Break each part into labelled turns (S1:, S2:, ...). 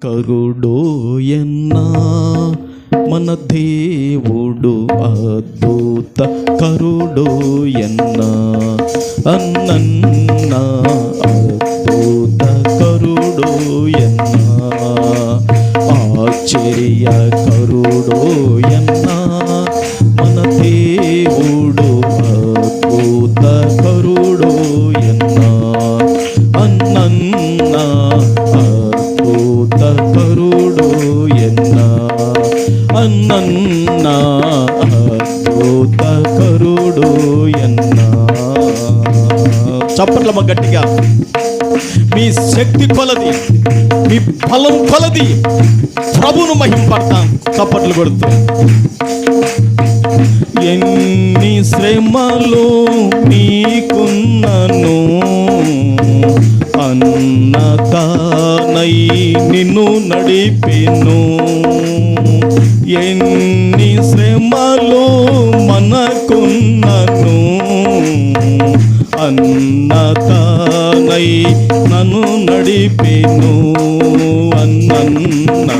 S1: కరుడోయన్నా మన దేవుడు అద్భుత కరుడోయన్నా అన్నన్నా అద్భుత కరుడోయన్నా ఆశ్చర్య కరుడోయన్నా మన దేవుడు అద్భుత కరుడోయన్నా అన్నన్నా అద్భుత కరుడోయన్నా అన్నన్నా అద్భుత కరుడోయన్నా. చప్పట్లమ్మ గట్టిగా. మీ శక్తి కొలది, మీ బలం కొలది ప్రభువును మహింపడతాం చప్పట్లు కొడుతూ. ఎన్ని శ్రమలు నీకున్నను అన్నతానై నిన్ను నడిపెను. ఎన్ని శ్రమలు మనకున్నను అన్నతానై నన్ను నడిపెను. అన్నన్నా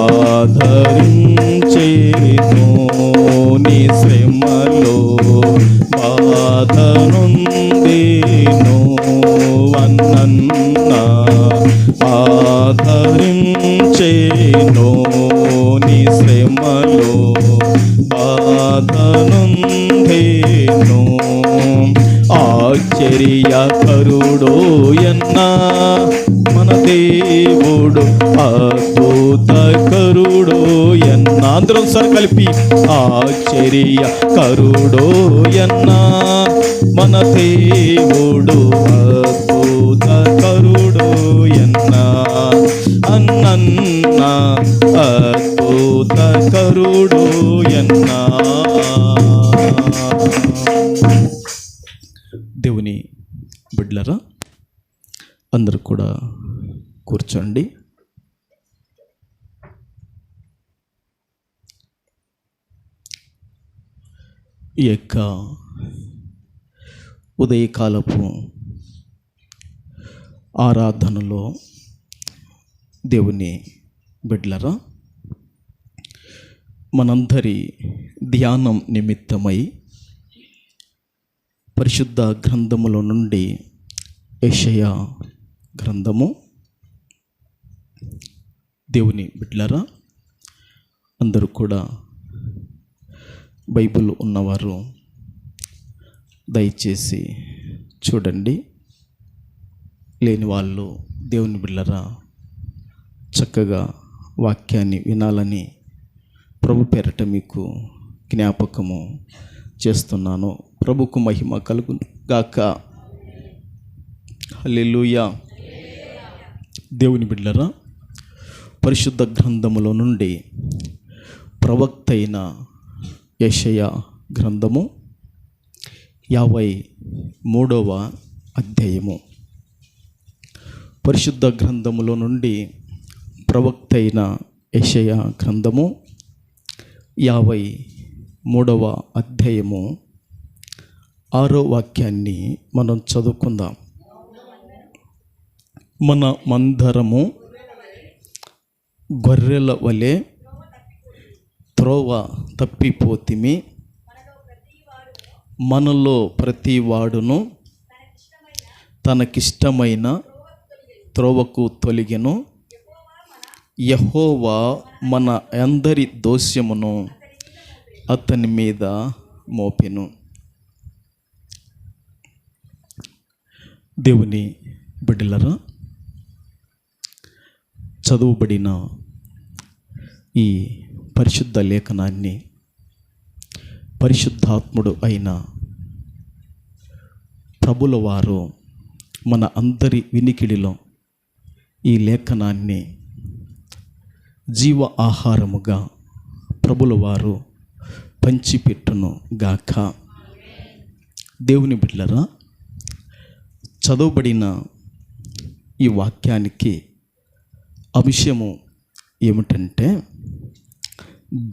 S1: ఆదరించేను నీ శ్రమలో బాధనుందేను. అన్నన్నా ఆదరించేను నీ శ్రమలో బాధనుందేను. ఆశ్చర్య కరుడోయన్నా మన దేవుడు అద్భుత కరుడోయన్నా. అందరం సార్ కలిపి ఆశ్చర్య కరుడోయన్నా మన దేవుడు అద్భుత కరుడోయన్నా అన్నన్నా అద్భుత కరుడోయన్నా. దేవుని బిడ్డలారా, అందరూ కూడా కూర్చోండి. ఈ యొక్క ఉదయకాలపు ఆరాధనలో దేవుని బిడ్డలారా, మనందరి ధ్యానం నిమిత్తమై పరిశుద్ధ గ్రంథములో నుండి యెషయా గ్రంథము. దేవుని బిడ్డలారా, అందరూ కూడా బైబిల్ ఉన్నవారు దయచేసి చూడండి. లేని వాళ్ళు దేవుని బిడ్డలారా చక్కగా వాక్యాన్ని వినాలని ప్రభు పేరట మీకు జ్ఞాపకము చేస్తున్నాను. ప్రభుకు మహిమ కలుగును గాక. హల్లెలూయా. దేవుని బిడ్డలారా, పరిశుద్ధ గ్రంథములో నుండి ప్రవక్త అయిన యెషయా గ్రంథము 53వ అధ్యాయము. పరిశుద్ధ గ్రంథములో నుండి ప్రవక్త అయిన యెషయా గ్రంథము 53వ అధ్యాయము 6వ వాక్యాన్ని మనం చదువుకుందాం. మన మందరము గొర్రెల వలె త్రోవ తప్పిపోతిమి, మనలో ప్రతి వాడును తనకిష్టమైన త్రోవకు తొలగెను. యెహోవా మన అందరి దోషమును అతని మీద మోపెను. దేవుని బిడ్డలారా, చదువుబడిన ఈ పరిశుద్ధ లేఖనాన్ని పరిశుద్ధాత్ముడు అయిన ప్రభుల వారు మన అందరి వినికిడిలో ఈ లేఖనాన్ని జీవ ఆహారముగా ప్రభుల వారు పంచిపెట్టును గాక. దేవుని బిడ్డలారా, చదవబడిన ఈ వాక్యానికి అంశము ఏమిటంటే,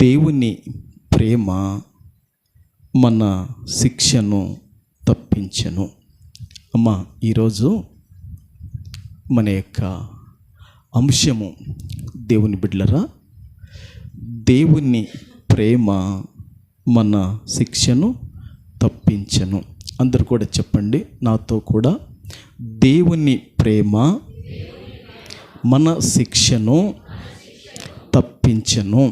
S1: దేవుని ప్రేమ మన శిక్షను తప్పించెను. అమ్మ, ఈరోజు మన యొక్క అంశము దేవుని బిడ్డలరా, దేవుని ప్రేమ మన శిక్షను తప్పించెను. అందరు కూడా చెప్పండి నాతో కూడా, దేవుని ప్రేమ మన శిక్షను తప్పించెను.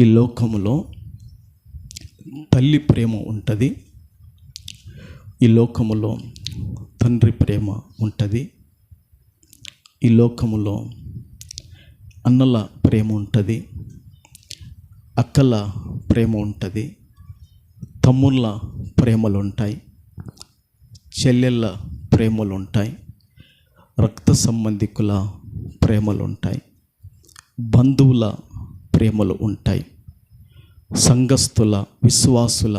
S1: ఈ లోకములో తల్లి ప్రేమ ఉంటుంది, ఈ లోకములో తండ్రి ప్రేమ ఉంటుంది, ఈ లోకములో అన్నల ప్రేమ ఉంటుంది, అక్కల ప్రేమ ఉంటుంది, తమ్ముళ్ళ ప్రేమలు ఉంటాయి, చెల్లెళ్ళ ప్రేమలు ఉంటాయి, రక్త సంబంధికుల ప్రేమలు ఉంటాయి, బంధువుల ప్రేమలు ఉంటాయి, సంఘస్థుల, విశ్వాసుల,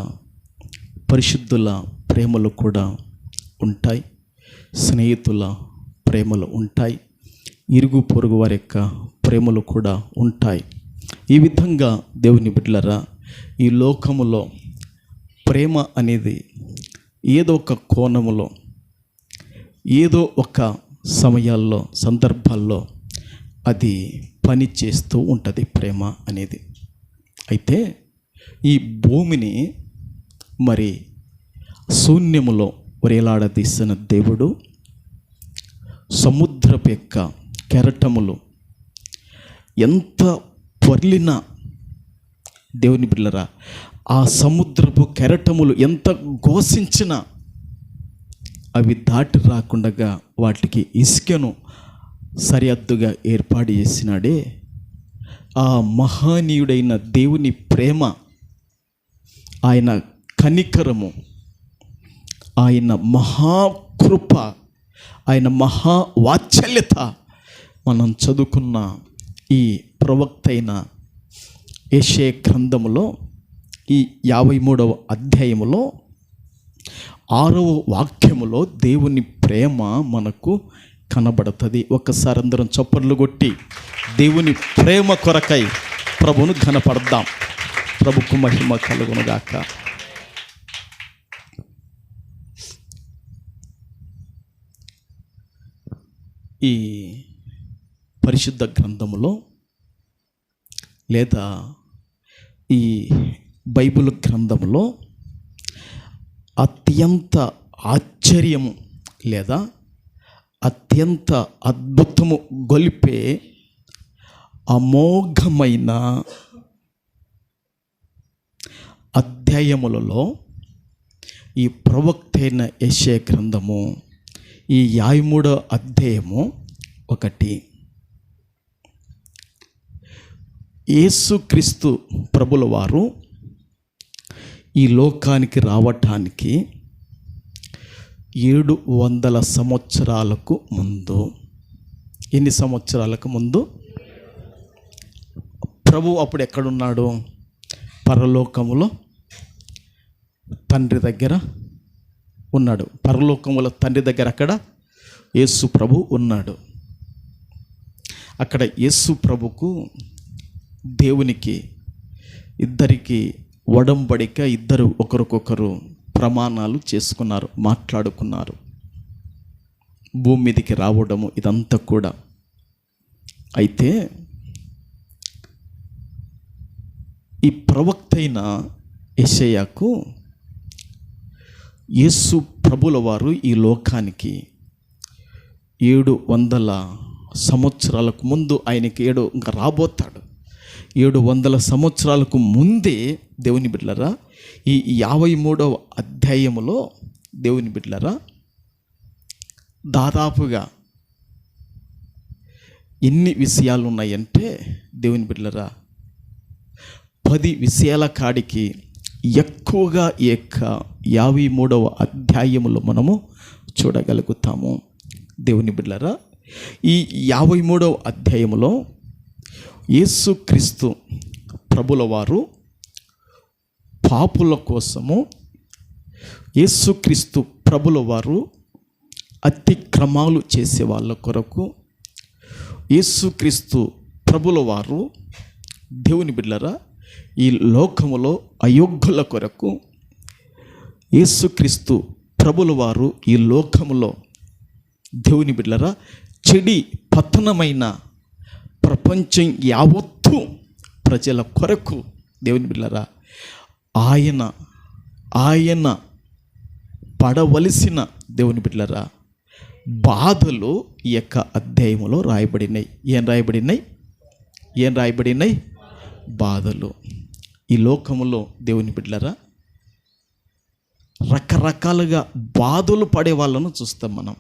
S1: పరిశుద్ధుల ప్రేమలు కూడా ఉంటాయి, స్నేహితుల ప్రేమలు ఉంటాయి, ఇరుగు పొరుగు వారి యొక్క ప్రేమలు కూడా ఉంటాయి. ఈ విధంగా దేవుని బిడ్డలరా, ఈ లోకములో ప్రేమ అనేది ఏదో ఒక కోణములో, ఏదో ఒక సమయాల్లో, సందర్భాల్లో అది పని చేస్తూ ఉంటుంది ప్రేమ అనేది. అయితే ఈ భూమిని మరి శూన్యములో వేలాడదీసిన దేవుడు సముద్రపు యొక్క కెరటములు ఎంత పొర్లినా, దేవుని బిడ్డలరా, ఆ సముద్రపు కెరటములు ఎంత ఘోషించినా అవి దాటి రాకుండా వాటికి ఇసుకను సరిహద్దుగా ఏర్పాటు చేసినాడే. ఆ మహనీయుడైన దేవుని ప్రేమ, ఆయన కనికరము, ఆయన మహాకృప, ఆయన మహావాత్సల్యత మనం చదువుకున్న ఈ ప్రవక్త అయిన యెషయా గ్రంథములో ఈ 53వ అధ్యాయములో 6వ వాక్యములో దేవుని ప్రేమ మనకు కనబడుతుంది. ఒక్కసారి అందరం చప్పట్లు కొట్టి దేవుని ప్రేమ కొరకై ప్రభువును ఘనపడదాం. ప్రభుకు మహిమ కలుగునుగాక. ఈ పరిశుద్ధ గ్రంథములో లేదా ఈ బైబిల్ గ్రంథంలో అత్యంత ఆశ్చర్యము లేదా అత్యంత అద్భుతము గొలిపే అమోఘమైన అధ్యాయములలో ఈ ప్రవక్త అయిన యెషయా గ్రంథము ఈ 53వ అధ్యాయము ఒకటి. యేసుక్రీస్తు ప్రభుల వారు ఈ లోకానికి రావటానికి 700 సంవత్సరాలకు ముందు, ఎన్ని సంవత్సరాలకు ముందు? ప్రభు అప్పుడు ఎక్కడున్నాడు? పరలోకములో తండ్రి దగ్గర ఉన్నాడు. పరలోకములో తండ్రి దగ్గర అక్కడ యేసు ప్రభు ఉన్నాడు. అక్కడ యేసు ప్రభుకు దేవునికి ఇద్దరికి ఒడంబడిక, ఇద్దరు ఒకరికొకరు ప్రమాణాలు చేసుకున్నారు, మాట్లాడుకున్నారు. భూమి మీదకి రావడము ఇదంతా కూడా. అయితే ఈ ప్రవక్త అయిన యెషయాకు యేసు ప్రభుల వారు ఈ లోకానికి 700 సంవత్సరాలకు ముందు, ఆయనకి ఇంకా రాబోతాడు. 700 సంవత్సరాలకు ముందే దేవుని బిడ్డలరా, ఈ 53వ అధ్యాయములో దేవుని బిడ్డలరా దాదాపుగా ఎన్ని విషయాలు ఉన్నాయంటే దేవుని బిడ్డలరా 10 విషయాల కాడికి ఎక్కువగా 53వ అధ్యాయములో మనము చూడగలుగుతాము. దేవుని బిడ్డలరా, ఈ 53వ అధ్యాయములో యేసుక్రీస్తు ప్రభుల వారు పాపుల కోసము, యేసుక్రీస్తు ప్రభుల వారు అతిక్రమాలు చేసే వాళ్ళ కొరకు, యేసుక్రీస్తు ప్రభుల వారు దేవుని బిడ్డలరా ఈ లోకములో అయోగ్యుల కొరకు, యేసుక్రీస్తు ప్రభుల వారు ఈ లోకములో దేవుని బిడ్డలారా, చెడి పతనమైన ప్రపంచం యావత్తు ప్రజల కొరకు దేవుని బిడ్డలారా ఆయన పడవలసిన దేవుని బిడ్డలారా బాధలు ఈ యొక్క అధ్యాయంలో రాయబడినాయి. ఏం రాయబడినాయి? బాధలు. ఈ లోకములో దేవుని బిడ్డలారా రకరకాలుగా బాధలు పడే వాళ్ళను చూస్తాం మనం.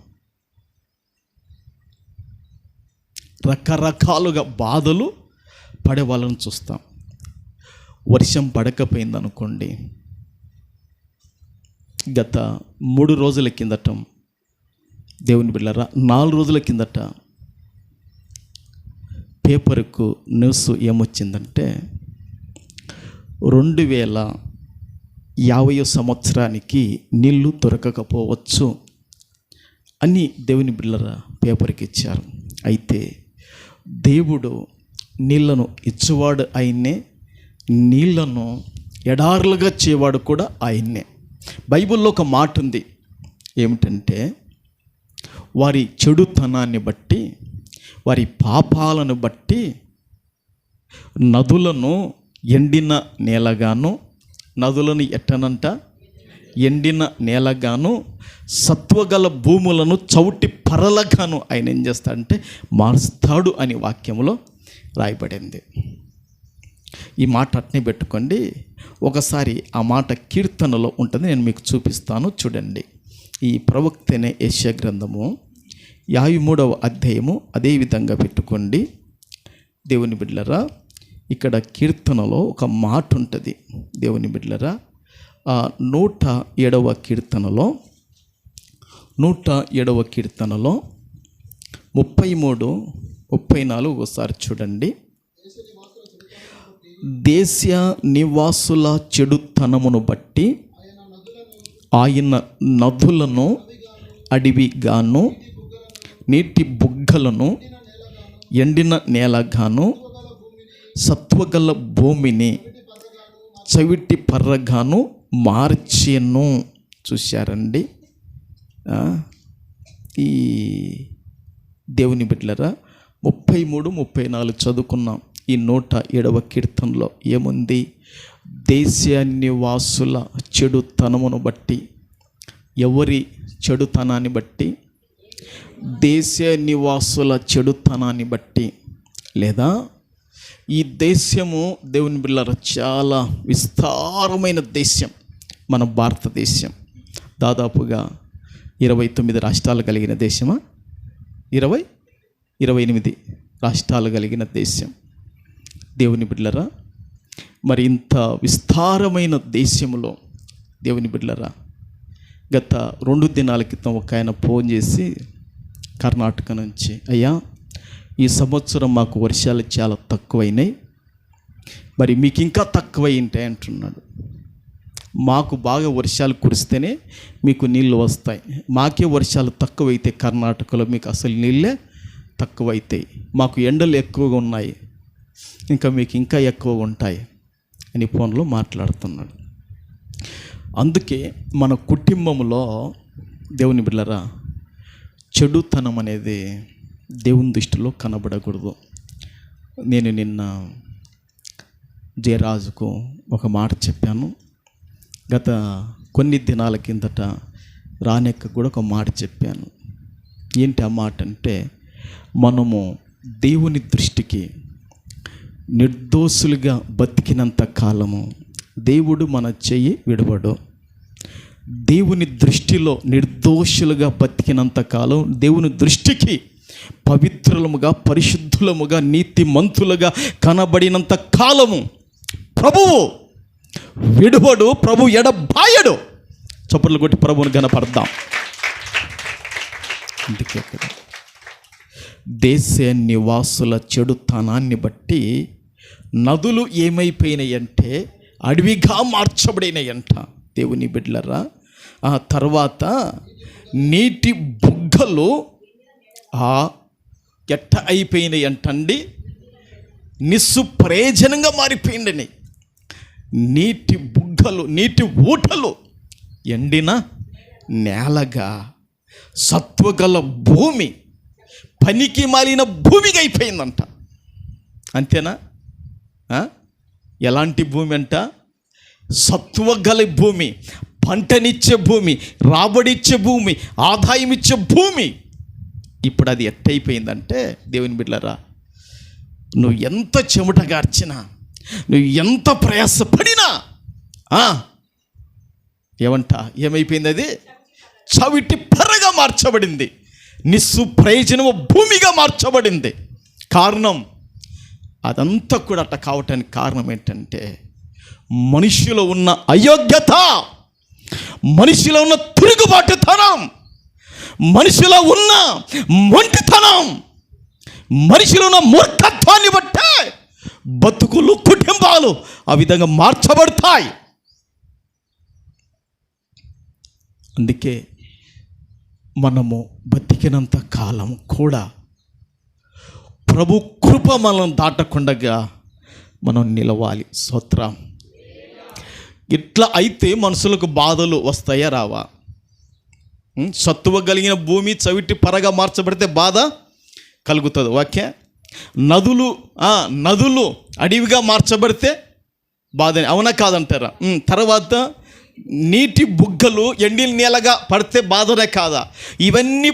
S1: రకరకాలుగా బాధలు పడే వాళ్ళను చూస్తాం. వర్షం పడకపోయిందనుకోండి, గత 3 రోజుల కిందట దేవుని బిడ్డలారా 4 రోజుల కిందట పేపర్కు న్యూస్ ఏమొచ్చిందంటే 2050 సంవత్సరానికి నీళ్లు దొరకకపోవచ్చు అని దేవుని బిడ్డలారా పేపర్కి ఇచ్చారు. అయితే దేవుడు నీళ్లను ఇచ్చేవాడు ఆయన్నే, నీళ్లను ఎడారులుగా చేయవాడు కూడా ఆయన్నే. బైబిల్లో ఒక మాట ఉంది, ఏమిటంటే వారి చెడుతనాన్ని బట్టి, వారి పాపాలను బట్టి నదులను ఎండిన నేలగాను, నదులను ఎట్టనంట ఎండిన నేలగాను, సత్వగల భూములను చౌటి పరలగాను ఆయన ఏం చేస్తాడంటే మారుస్తాడు అని వాక్యంలో రాయబడింది. ఈ మాట అట్నే పెట్టుకోండి. ఒకసారి ఆ మాట కీర్తనలో ఉంటుంది, నేను మీకు చూపిస్తాను చూడండి. ఈ ప్రవక్తనే యెషయా గ్రంథము 53వ అధ్యాయము అదే విధంగా పెట్టుకోండి. దేవుని బిడ్డలారా, ఇక్కడ కీర్తనలో ఒక మాట ఉంటుంది. దేవుని బిడ్డలారా 107వ కీర్తనలో 33, 34 ఒకసారి చూడండి. దేశ నివాసుల చెడుతనమును బట్టి ఆయన నదులను అడవిగాను, నీటి బుగ్గలను ఎండిన నేలగాను, సత్వగల భూమిని చవిటి పర్రగాను మార్చెను. చూశారండి? ఈ దేవుని బిడ్డలారా 33, 34 చదువుకున్నాం. ఈ 107వ కీర్తనలో ఏముంది? దేశ నివాసుల చెడుతనమును బట్టి. ఎవరి చెడుతనాన్ని బట్టి? దేశ నివాసుల చెడుతనాన్ని బట్టి. లేదా ఈ దేశము దేవుని బిడ్డలారా చాలా విస్తారమైన దేశం. మన భారతదేశం దాదాపుగా 29 రాష్ట్రాలు కలిగిన దేశమా? 28 రాష్ట్రాలు కలిగిన దేశం. దేవుని బిడ్డలారా, మరి ఇంత విస్తారమైన దేశంలో దేవుని బిడ్డలారా గత 2 దినాల క్రితం ఒక ఆయన ఫోన్ చేసి కర్ణాటక నుంచి, అయ్యా ఈ సంవత్సరం మాకు వర్షాలు చాలా తక్కువైనాయి, మరి మీకు ఇంకా తక్కువై ఉంటాయి అంటున్నాడు. మాకు బాగా వర్షాలు కురిస్తేనే మీకు నీళ్ళు వస్తాయి, మాకే వర్షాలు తక్కువైతే కర్ణాటకలో మీకు అసలు నీళ్ళే తక్కువైతాయి, మాకు ఎండలు ఎక్కువగా ఉన్నాయి, ఇంకా మీకు ఇంకా ఎక్కువ ఉంటాయి అని ఫోన్లో మాట్లాడుతున్నాడు. అందుకే మన కుటుంబంలో దేవుని బిడ్డలారా చెడుతనం అనేది దేవుని దృష్టిలో కనబడకూడదు. నేను నిన్న జయరాజుకు ఒక మాట చెప్పాను. గత కొన్ని దినాల కిందట రానెక్క కూడా ఒక మాట చెప్పాను. ఏంటి ఆ మాట అంటే, మనము దేవుని దృష్టికి నిర్దోషులుగా బతికినంత కాలము దేవుడు మన చెయ్యి విడవడు. దేవుని దృష్టిలో నిర్దోషులుగా బతికినంత కాలం దేవుని దృష్టికి పవిత్రులముగా, పరిశుద్ధులముగా, నీతిమంతులుగా కనబడినంత కాలము ప్రభువు విడువడు, ప్రభు ఎడబాయడు. చప్పట్లు కొట్టి ప్రభువుని ఘనపడదాం. అందుకే దేశ నివాసుల చెడుతనాన్ని బట్టి నదులు ఏమైపోయినాయంటే అడవిగా మార్చబడినాయంట. దేవుని బిడ్డలారా, ఆ తర్వాత నీటి బుగ్గలు ఎట్ట అయిపోయినాయి అంటండి, నిస్సుప్రయోజనంగా మారిపోయిందని. నీటి బుగ్గలు, నీటి ఊటలు ఎండిన నేలగా, సత్వగల భూమి పనికి మాలిన భూమిగా అయిపోయిందంట. అంతేనా? ఎలాంటి భూమి అంట? సత్వగల భూమి, పంటనిచ్చే భూమి, రాబడిచ్చే భూమి, ఆదాయం ఇచ్చే భూమి. ఇప్పుడు అది ఎట్టయిపోయిందంటే దేవుని బిడ్డలారా, నువ్వు ఎంత చెమటగార్చినా, నువ్వు ఎంత ప్రయాసపడినా ఏమైపోయింది? అది చవిటి పరగా మార్చబడింది, నిస్సుప్రయోజనము భూమిగా మార్చబడింది. కారణం అదంతా కూడా అట్ట కావటానికి కారణం ఏంటంటే మనిషిలో ఉన్న అయోగ్యత, మనిషిలో ఉన్న తిరుగుబాటుతనం, మనిషిలో ఉన్న మొండితనం, మనిషిలో ఉన్న మూర్ఖత్వాన్ని బట్టే బతుకులు, కుటుంబాలు ఆ విధంగా మార్చబడతాయి. అందుకే మనము బతికినంత కాలం కూడా ప్రభు కృప మనం దాటకుండా మనం నిలవాలి. స్తోత్రం. ఇట్లా అయితే మనుషులకు బాధలు వస్తాయా రావా? సత్తువ కలిగిన భూమి చవిటి పరగా మార్చబడితే బాధ కలుగుతుంది. ఓకే. నదులు అడవిగా మార్చబడితే బాధ, అవునా కాదంటారా? తర్వాత నీటి బుగ్గలు ఎండిన నేలగా పడితే బాధనే కాదా? ఇవన్నీ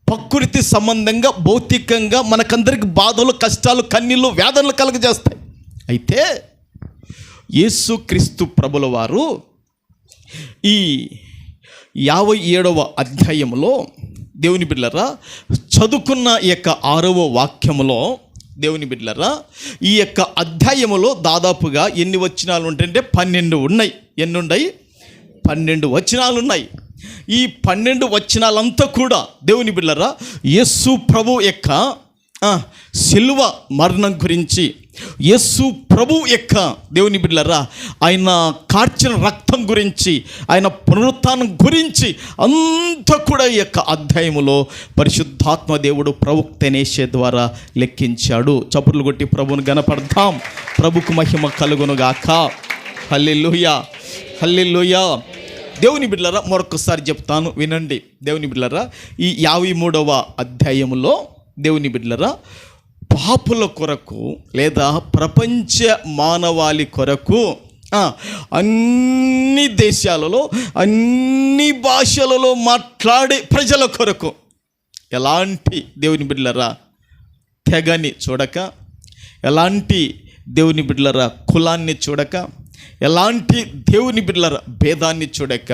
S1: ప్రకృతి సంబంధంగా, భౌతికంగా మనకందరికి బాధలు, కష్టాలు, కన్నీళ్ళు, వేదనలు కలుగజేస్తాయి. అయితే యేసుక్రీస్తు ప్రభుల వారు ఈ 57వ అధ్యాయంలో దేవుని బిడ్డలారా చదువుకున్న ఈ యొక్క 6వ వాక్యములో దేవుని బిడ్డలారా ఈ యొక్క అధ్యాయములో దాదాపుగా ఎన్ని వచనాలు ఉంటాయంటే 12 ఉన్నాయి. ఎన్ని ఉన్నాయి? 12 వచనాలు ఉన్నాయి. ఈ 12 వచనాలంతా కూడా దేవుని బిడ్డలారా యేసు ప్రభు యొక్క సిలువ మరణం గురించి, యేసు ప్రభు యొక్క దేవుని బిడ్డలారా ఆయన కార్చిన రక్తం గురించి, ఆయన పునరుత్థానం గురించి అంతా కూడా ఈ యొక్క అధ్యాయములో పరిశుద్ధాత్మ దేవుడు ప్రవక్త ఎలీషా ద్వారా లెక్కించాడు. చప్పట్లు కొట్టి ప్రభువును గణపడదాం. ప్రభుకు మహిమ కలుగునుగాక. హల్లెలూయా, హల్లెలూయా. దేవుని బిడ్డలారా మరొకసారి చెప్తాను, వినండి. దేవుని బిడ్డలారా ఈ 53వ అధ్యాయములో దేవుని బిడ్డలారా పాపుల కొరకు లేదా ప్రపంచ మానవాళి కొరకు అన్ని దేశాలలో, అన్ని భాషలలో మాట్లాడే ప్రజల కొరకు ఎలాంటి దేవుని బిడ్డలారా తెగని చూడక, ఎలాంటి దేవుని బిడ్డలారా కులాన్ని చూడక, ఎలాంటి దేవుని బిడ్డల భేదాన్ని చూడక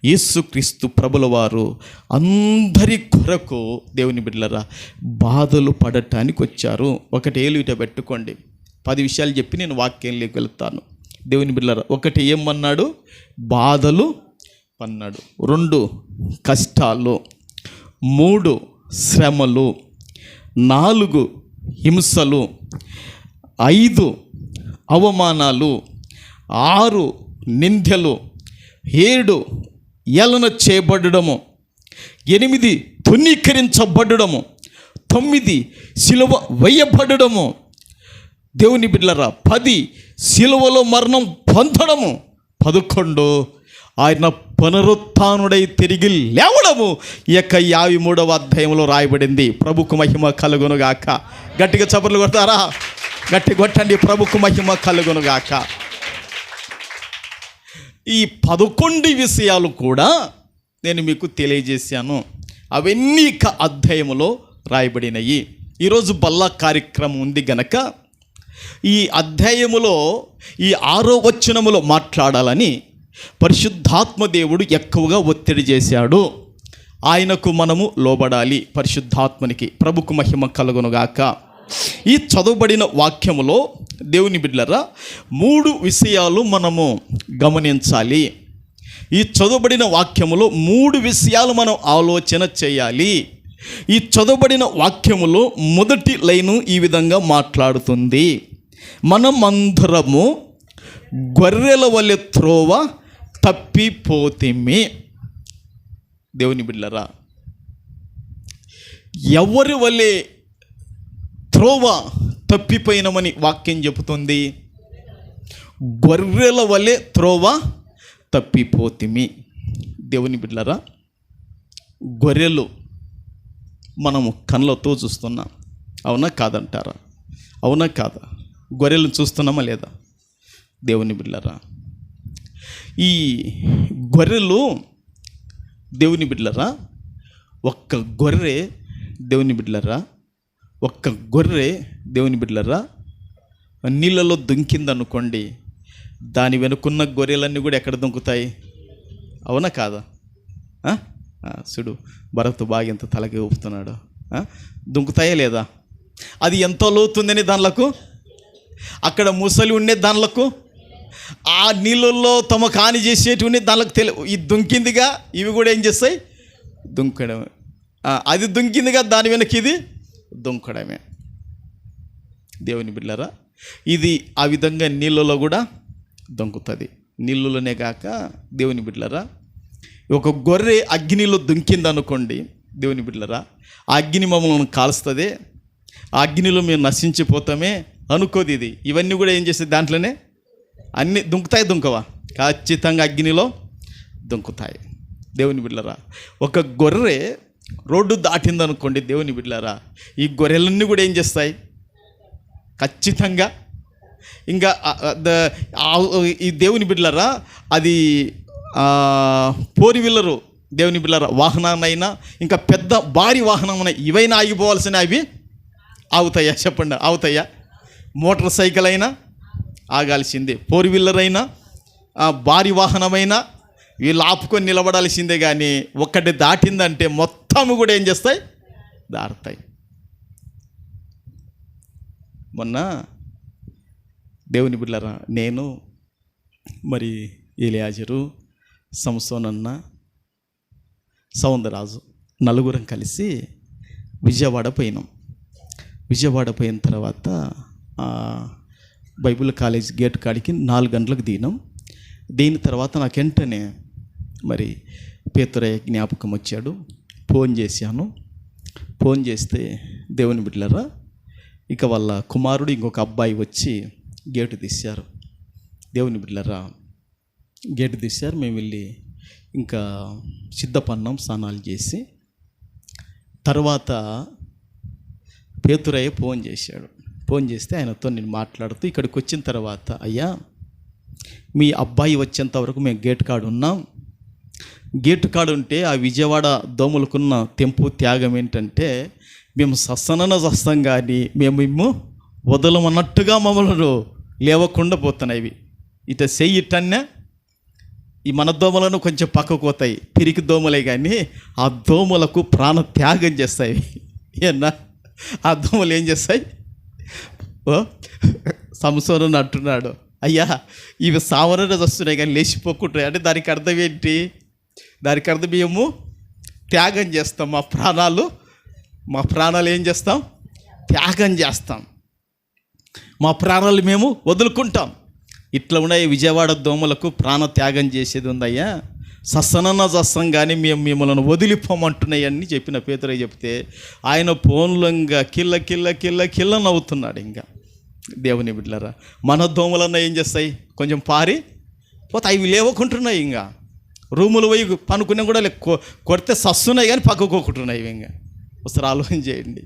S1: యేసుక్రీస్తు ప్రభుల వారు అందరి కొరకు దేవుని బిడ్డలరా బాధలు పడటానికి వచ్చారు. ఒకటి ఏలుట పెట్టుకోండి. 10 విషయాలు చెప్పి నేను వాక్యంలోకి వెళ్తాను. దేవుని బిడ్డలరా, ఒకటి ఏమన్నాడు? బాధలు అన్నాడు. 2 కష్టాలు, 3 శ్రమలు, 4 హింసలు, 5 అవమానాలు, 6 నిందలు, 7 ఏలన చేయబడము, 8 తునీకరించబడము, 9 సిలువ వేయబడము, దేవుని బిడ్డలారా 10 సిలువలో మరణం పొందడము, 11 ఆయన పునరుత్థానుడై తిరిగి లేవడము ఈ యొక్క 53వ అధ్యాయంలో రాయబడింది. ప్రభుకు మహిమ కలుగునుగాక. గట్టిగా చప్పట్లు కొడతారా? గట్టి కొట్టండి. ప్రభుకు మహిమ కలుగునుగాక. ఈ 11 విషయాలు కూడా నేను మీకు తెలియజేశాను. అవన్నీ అధ్యాయములో రాయబడినవి. ఈరోజు బల్లా కార్యక్రమం ఉంది గనక ఈ అధ్యాయములో ఈ 6వ వచనములో మాట్లాడాలని పరిశుద్ధాత్మ దేవుడు ఎక్కువగా ఒత్తిడి చేశాడు. ఆయనకు మనము లోబడాలి, పరిశుద్ధాత్మనికి. ప్రభుకు మహిమ కలుగునుగాక. ఈ చదవబడిన వాక్యములో దేవుని బిడ్డలారా 3 విషయాలు మనము గమనించాలి. ఈ చదవబడిన వాక్యములో 3 విషయాలు మనం ఆలోచన చేయాలి. ఈ చదవబడిన వాక్యములో మొదటి లైను ఈ విధంగా మాట్లాడుతుంది: మనమందరము గొర్రెల వలె త్రోవ తప్పిపోతిమి. దేవుని బిడ్డలారా, ఎవరి వలె త్రోవ తప్పిపోయినమని వాక్యం చెబుతుంది? గొర్రెల వలె త్రోవ తప్పిపోతిమి. దేవుని బిడ్డలారా, గొర్రెలు మనము కళ్ళతో చూస్తున్నాం, అవునా కాదంటారా? అవునా కాదా? గొర్రెలు చూస్తున్నామా లేదా? దేవుని బిడ్డలారా, ఈ గొర్రెలు దేవుని బిడ్డలారా, ఒక్క గొర్రె దేవుని బిడ్డలారా, ఒక్క గొర్రె దేవుని బిడ్డలారా నీళ్ళలో దుంకిందనుకోండి, దాని వెనుకున్న గొర్రెలన్నీ కూడా ఎక్కడ దుంకుతాయి? అవునా కాదా? చూడు, భరత్ బాగా ఎంత తలకి ఊపుతున్నాడు. దుంకుతాయా లేదా? అది ఎంతో లోతుందని దానిలకు, అక్కడ ముసలి ఉండే దానిలకు, ఆ నీళ్ళల్లో తమకు హాని చేసేటువంటి దానిలకు ఈ దుంకిందిగా ఇవి కూడా ఏం చేస్తాయి? దుంకడమే. అది దుంకిందిగా దాని వెనక్కి ఇది దుంకడమే. దేవుని బిడ్డలారా, ఇది ఆ విధంగా నీళ్ళలో కూడా దుంకుతుంది. నీళ్ళలోనే కాక దేవుని బిడ్డలారా, ఒక గొర్రె అగ్నిలో దుంకిందనుకోండి దేవుని బిడ్డలారా, ఆ అగ్ని మమ్మల్ని కాలుస్తుంది, ఆ అగ్నిలో మేము నశించిపోతామే అనుకోదు ఇది. ఇవన్నీ కూడా ఏం చేస్తుంది? దాంట్లోనే అన్నీ దుంకుతాయి. దుంకవా? ఖచ్చితంగా అగ్నిలో దుంకుతాయి. దేవుని బిడ్డలారా, ఒక గొర్రె రోడ్డు దాటిందనుకోండి దేవుని బిడ్డలారా, ఈ గొర్రెలన్నీ కూడా ఏం చేస్తాయి? ఖచ్చితంగా ఇంకా ఈ దేవుని బిడ్డలారా, అది ఫోర్ వీలరు దేవుని బిడ్డలారా వాహనాన్నైనా, ఇంకా పెద్ద భారీ వాహనం ఇవైనా ఆగిపోవాల్సిన అవి ఆగుతాయా? చెప్పండి, ఆగుతాయా? మోటార్ సైకిల్ అయినా ఆగాల్సిందే, ఫోర్ వీలర్ అయినా, భారీ వాహనమైనా వీళ్ళు ఆపుకొని నిలబడాల్సిందే. కానీ ఒక్కటి దాటిందంటే మొత్తము కూడా ఏం చేస్తాయి? దారుతాయి. మొన్న దేవుని బిడ్డలారా, నేను మరి ఎలియాజరు, సంసోన్ అన్న, సౌందరరాజు నలుగురం కలిసి విజయవాడ పోయినాం. విజయవాడ పోయిన తర్వాత బైబిల్ కాలేజ్ గేట్ కాడికి 4 గంటలకు దిగినాం. దీని తర్వాత నాకు వెంటనే మరి పేతురయ్య జ్ఞాపకం వచ్చాడు. ఫోన్ చేశాను. ఫోన్ చేస్తే దేవుని బిడ్డలారా, ఇక వాళ్ళ కుమారుడు ఇంకొక అబ్బాయి వచ్చి గేటు తీశారు. దేవుని బిడ్డలారా, గేటు తీశారు. మేము వెళ్ళి ఇంకా సిద్ధపన్నాం, స్నానాలు చేసి. తర్వాత పేతురయ్య ఫోన్ చేశాడు. ఫోన్ చేస్తే ఆయనతో నేను మాట్లాడుతూ ఇక్కడికి వచ్చిన తర్వాత, అయ్యా మీ అబ్బాయి వచ్చేంత వరకు మేము గేట్ కాడ ఉన్నాం. గేటు కాడ ఉంటే ఆ విజయవాడ దోమలకున్న తెంపు త్యాగం ఏంటంటే, మేము సస్తనన చస్తాం కానీ మేము వదలమన్నట్టుగా మమ్మల్ని లేవకుండా పోతున్నాయి. ఇట చెయ్యి ఇట్టన్నా ఈ మన దోమలను కొంచెం పక్కకు పోతాయి, పిరికి దోమలే, కానీ ఆ దోమలకు ప్రాణ త్యాగం చేస్తాయి. ఏనా ఆ దోమలు ఏం చేస్తాయి? సంసోను అంటున్నాడు, అయ్యా ఇవి సావరణ వస్తున్నాయి కానీ లేచిపోకుంటాయి. అంటే దానికి అర్థం ఏంటి? దానికి అర్థం మేము త్యాగం చేస్తాం, మా ప్రాణాలు ఏం చేస్తాం? త్యాగం చేస్తాం, మా ప్రాణాలు మేము వదులుకుంటాం. ఇట్లా ఉన్నాయి విజయవాడ దోమలకు ప్రాణ త్యాగం చేసేది ఉందయ్యా. సస్సనన్న చస్తాం కానీ మేము మిమ్మల్ని వదిలిపోమంటున్నాయి అని చెప్పిన పేతురయ్య చెప్తే, ఆయన ఫోన్లంగా కిల్ల కిల్ల కిల్ల కిల్ల నవ్వుతున్నాడు. ఇంకా దేవుని బిడ్డలారా, మన దోమలన్నా ఏం చేస్తాయి? కొంచెం పారి పోతే అవి లేవకుంటున్నాయి. ఇంకా రూములు పోయి పనుకున్నా కూడా కొడితే సస్తున్నాయి కానీ పక్కకోకుంటున్నాయి. ఇంకా ఒకసారి ఆలోచన చేయండి.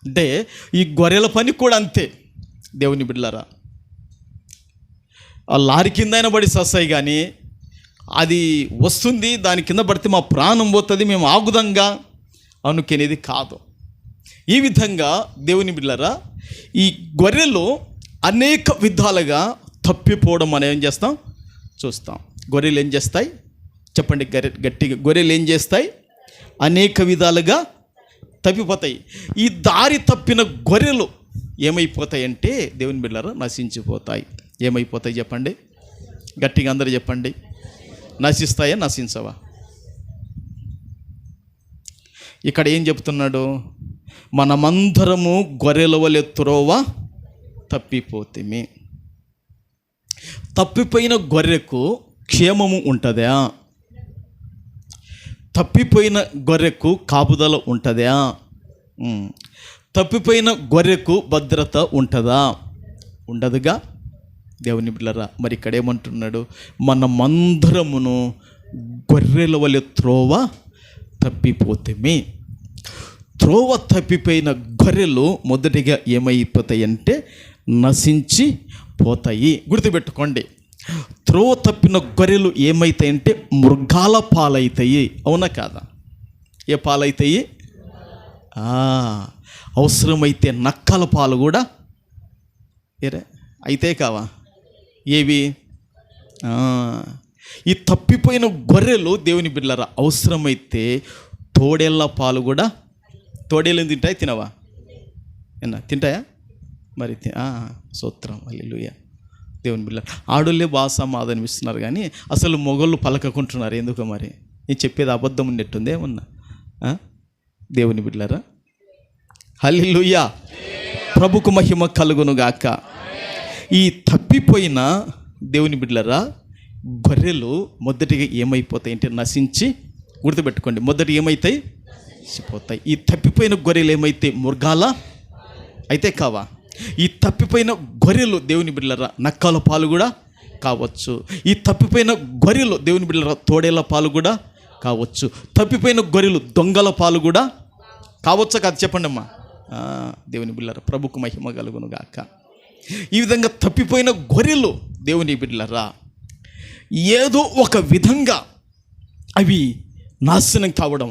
S1: అంటే ఈ గొర్రెల పని కూడా అంతే దేవుని బిడ్డలారా. ఆ లారీ కిందైనా పడి సస్తాయి కానీ అది వస్తుంది, దాని కింద పడితే మా ప్రాణం పోతుంది, మేము ఆగుదంగా అనుకునేది కాదు. ఈ విధంగా దేవుని బిడ్డలారా, ఈ గొర్రెలు అనేక విధాలుగా తప్పిపోవడం మనం ఏం చేస్తాం? చూస్తాం. గొర్రెలు ఏం చేస్తాయి? చెప్పండి గట్టిగా. గొర్రెలు ఏం చేస్తాయి? అనేక విధాలుగా తప్పిపోతాయి. ఈ దారి తప్పిన గొర్రెలు ఏమైపోతాయంటే దేవుని బిడ్డలారా నశించిపోతాయి. ఏమైపోతాయి చెప్పండి? గట్టిగా అందరూ చెప్పండి. నశిస్తాయా? నశించవా? ఇక్కడ ఏం చెప్తున్నాడు? మనమందరము గొర్రెల వలె త్రోవ తప్పిపోతిమి. తప్పిపోయిన గొర్రెకు క్షేమము ఉంటుందా? తప్పిపోయిన గొర్రెకు కాపుదల ఉంటుందా? తప్పిపోయిన గొర్రెకు భద్రత ఉంటుందా? ఉండదుగా దేవుని బిడ్డలారా. మరి ఇక్కడ ఏమంటున్నాడు? మనమందరమును గొర్రెల వలె త్రోవ తప్పిపోతేమి. త్రోవ తప్పిపోయిన గొర్రెలు మొదటిగా ఏమైపోతాయంటే నశించి పోతాయి. గుర్తుపెట్టుకోండి, త్రోవ తప్పిన గొర్రెలు ఏమవుతాయంటే మృగాల పాలవుతాయి. అవునా కాదా? ఏ పాలవుతాయి? అవసరమైతే నక్కల పాలు కూడా అయితే కావా? ఏవి? ఈ తప్పిపోయిన గొర్రెలు దేవుని బిడ్డలారా అవసరమైతే తోడేళ్ళ పాలు కూడా. తోడేళ్ళు తింటాయి? తినవా? తింటాయా? మరి సూత్రం. హల్లెలూయా. దేవుని బిడ్డ ఆడోళ్ళే బాగా సమాధానం ఇస్తున్నారు, కానీ అసలు మొగళ్ళు పలకకుంటున్నారు. ఎందుకో మరి? నేను చెప్పేది అబద్ధం ఉన్నట్టుంది ఏమన్నా? దేవుని బిడ్డలారా, హల్లెలూయా, ప్రభుకు మహిమ కలుగును గాక. ఈ తప్పిపోయిన దేవుని బిడ్డలారా గొర్రెలు మొదటిగా ఏమైపోతాయి అంటే నశించి, గుర్తుపెట్టుకోండి, మొదటి ఏమైతాయి? నశించిపోతాయి. ఈ తప్పిపోయిన గొర్రెలు ఏమైతే మృగాల అయితే కావా? ఈ తప్పిపోయిన గొర్రెలు దేవుని బిడ్డలారా నక్కల పాలు కూడా కావచ్చు. ఈ తప్పిపోయిన గొర్రెలు దేవుని బిడ్డలారా తోడేళ్ళ పాలు కూడా కావచ్చు. తప్పిపోయిన గొర్రెలు దొంగల పాలు కూడా కావచ్చా కాదు? చెప్పండి అమ్మా. దేవుని బిడ్డలారా ప్రభుకు మహిమ కలుగును గాక. ఈ విధంగా తప్పిపోయిన గొర్రెలు దేవుని బిడ్డలారా ఏదో ఒక విధంగా అవి నాశనం కావడం,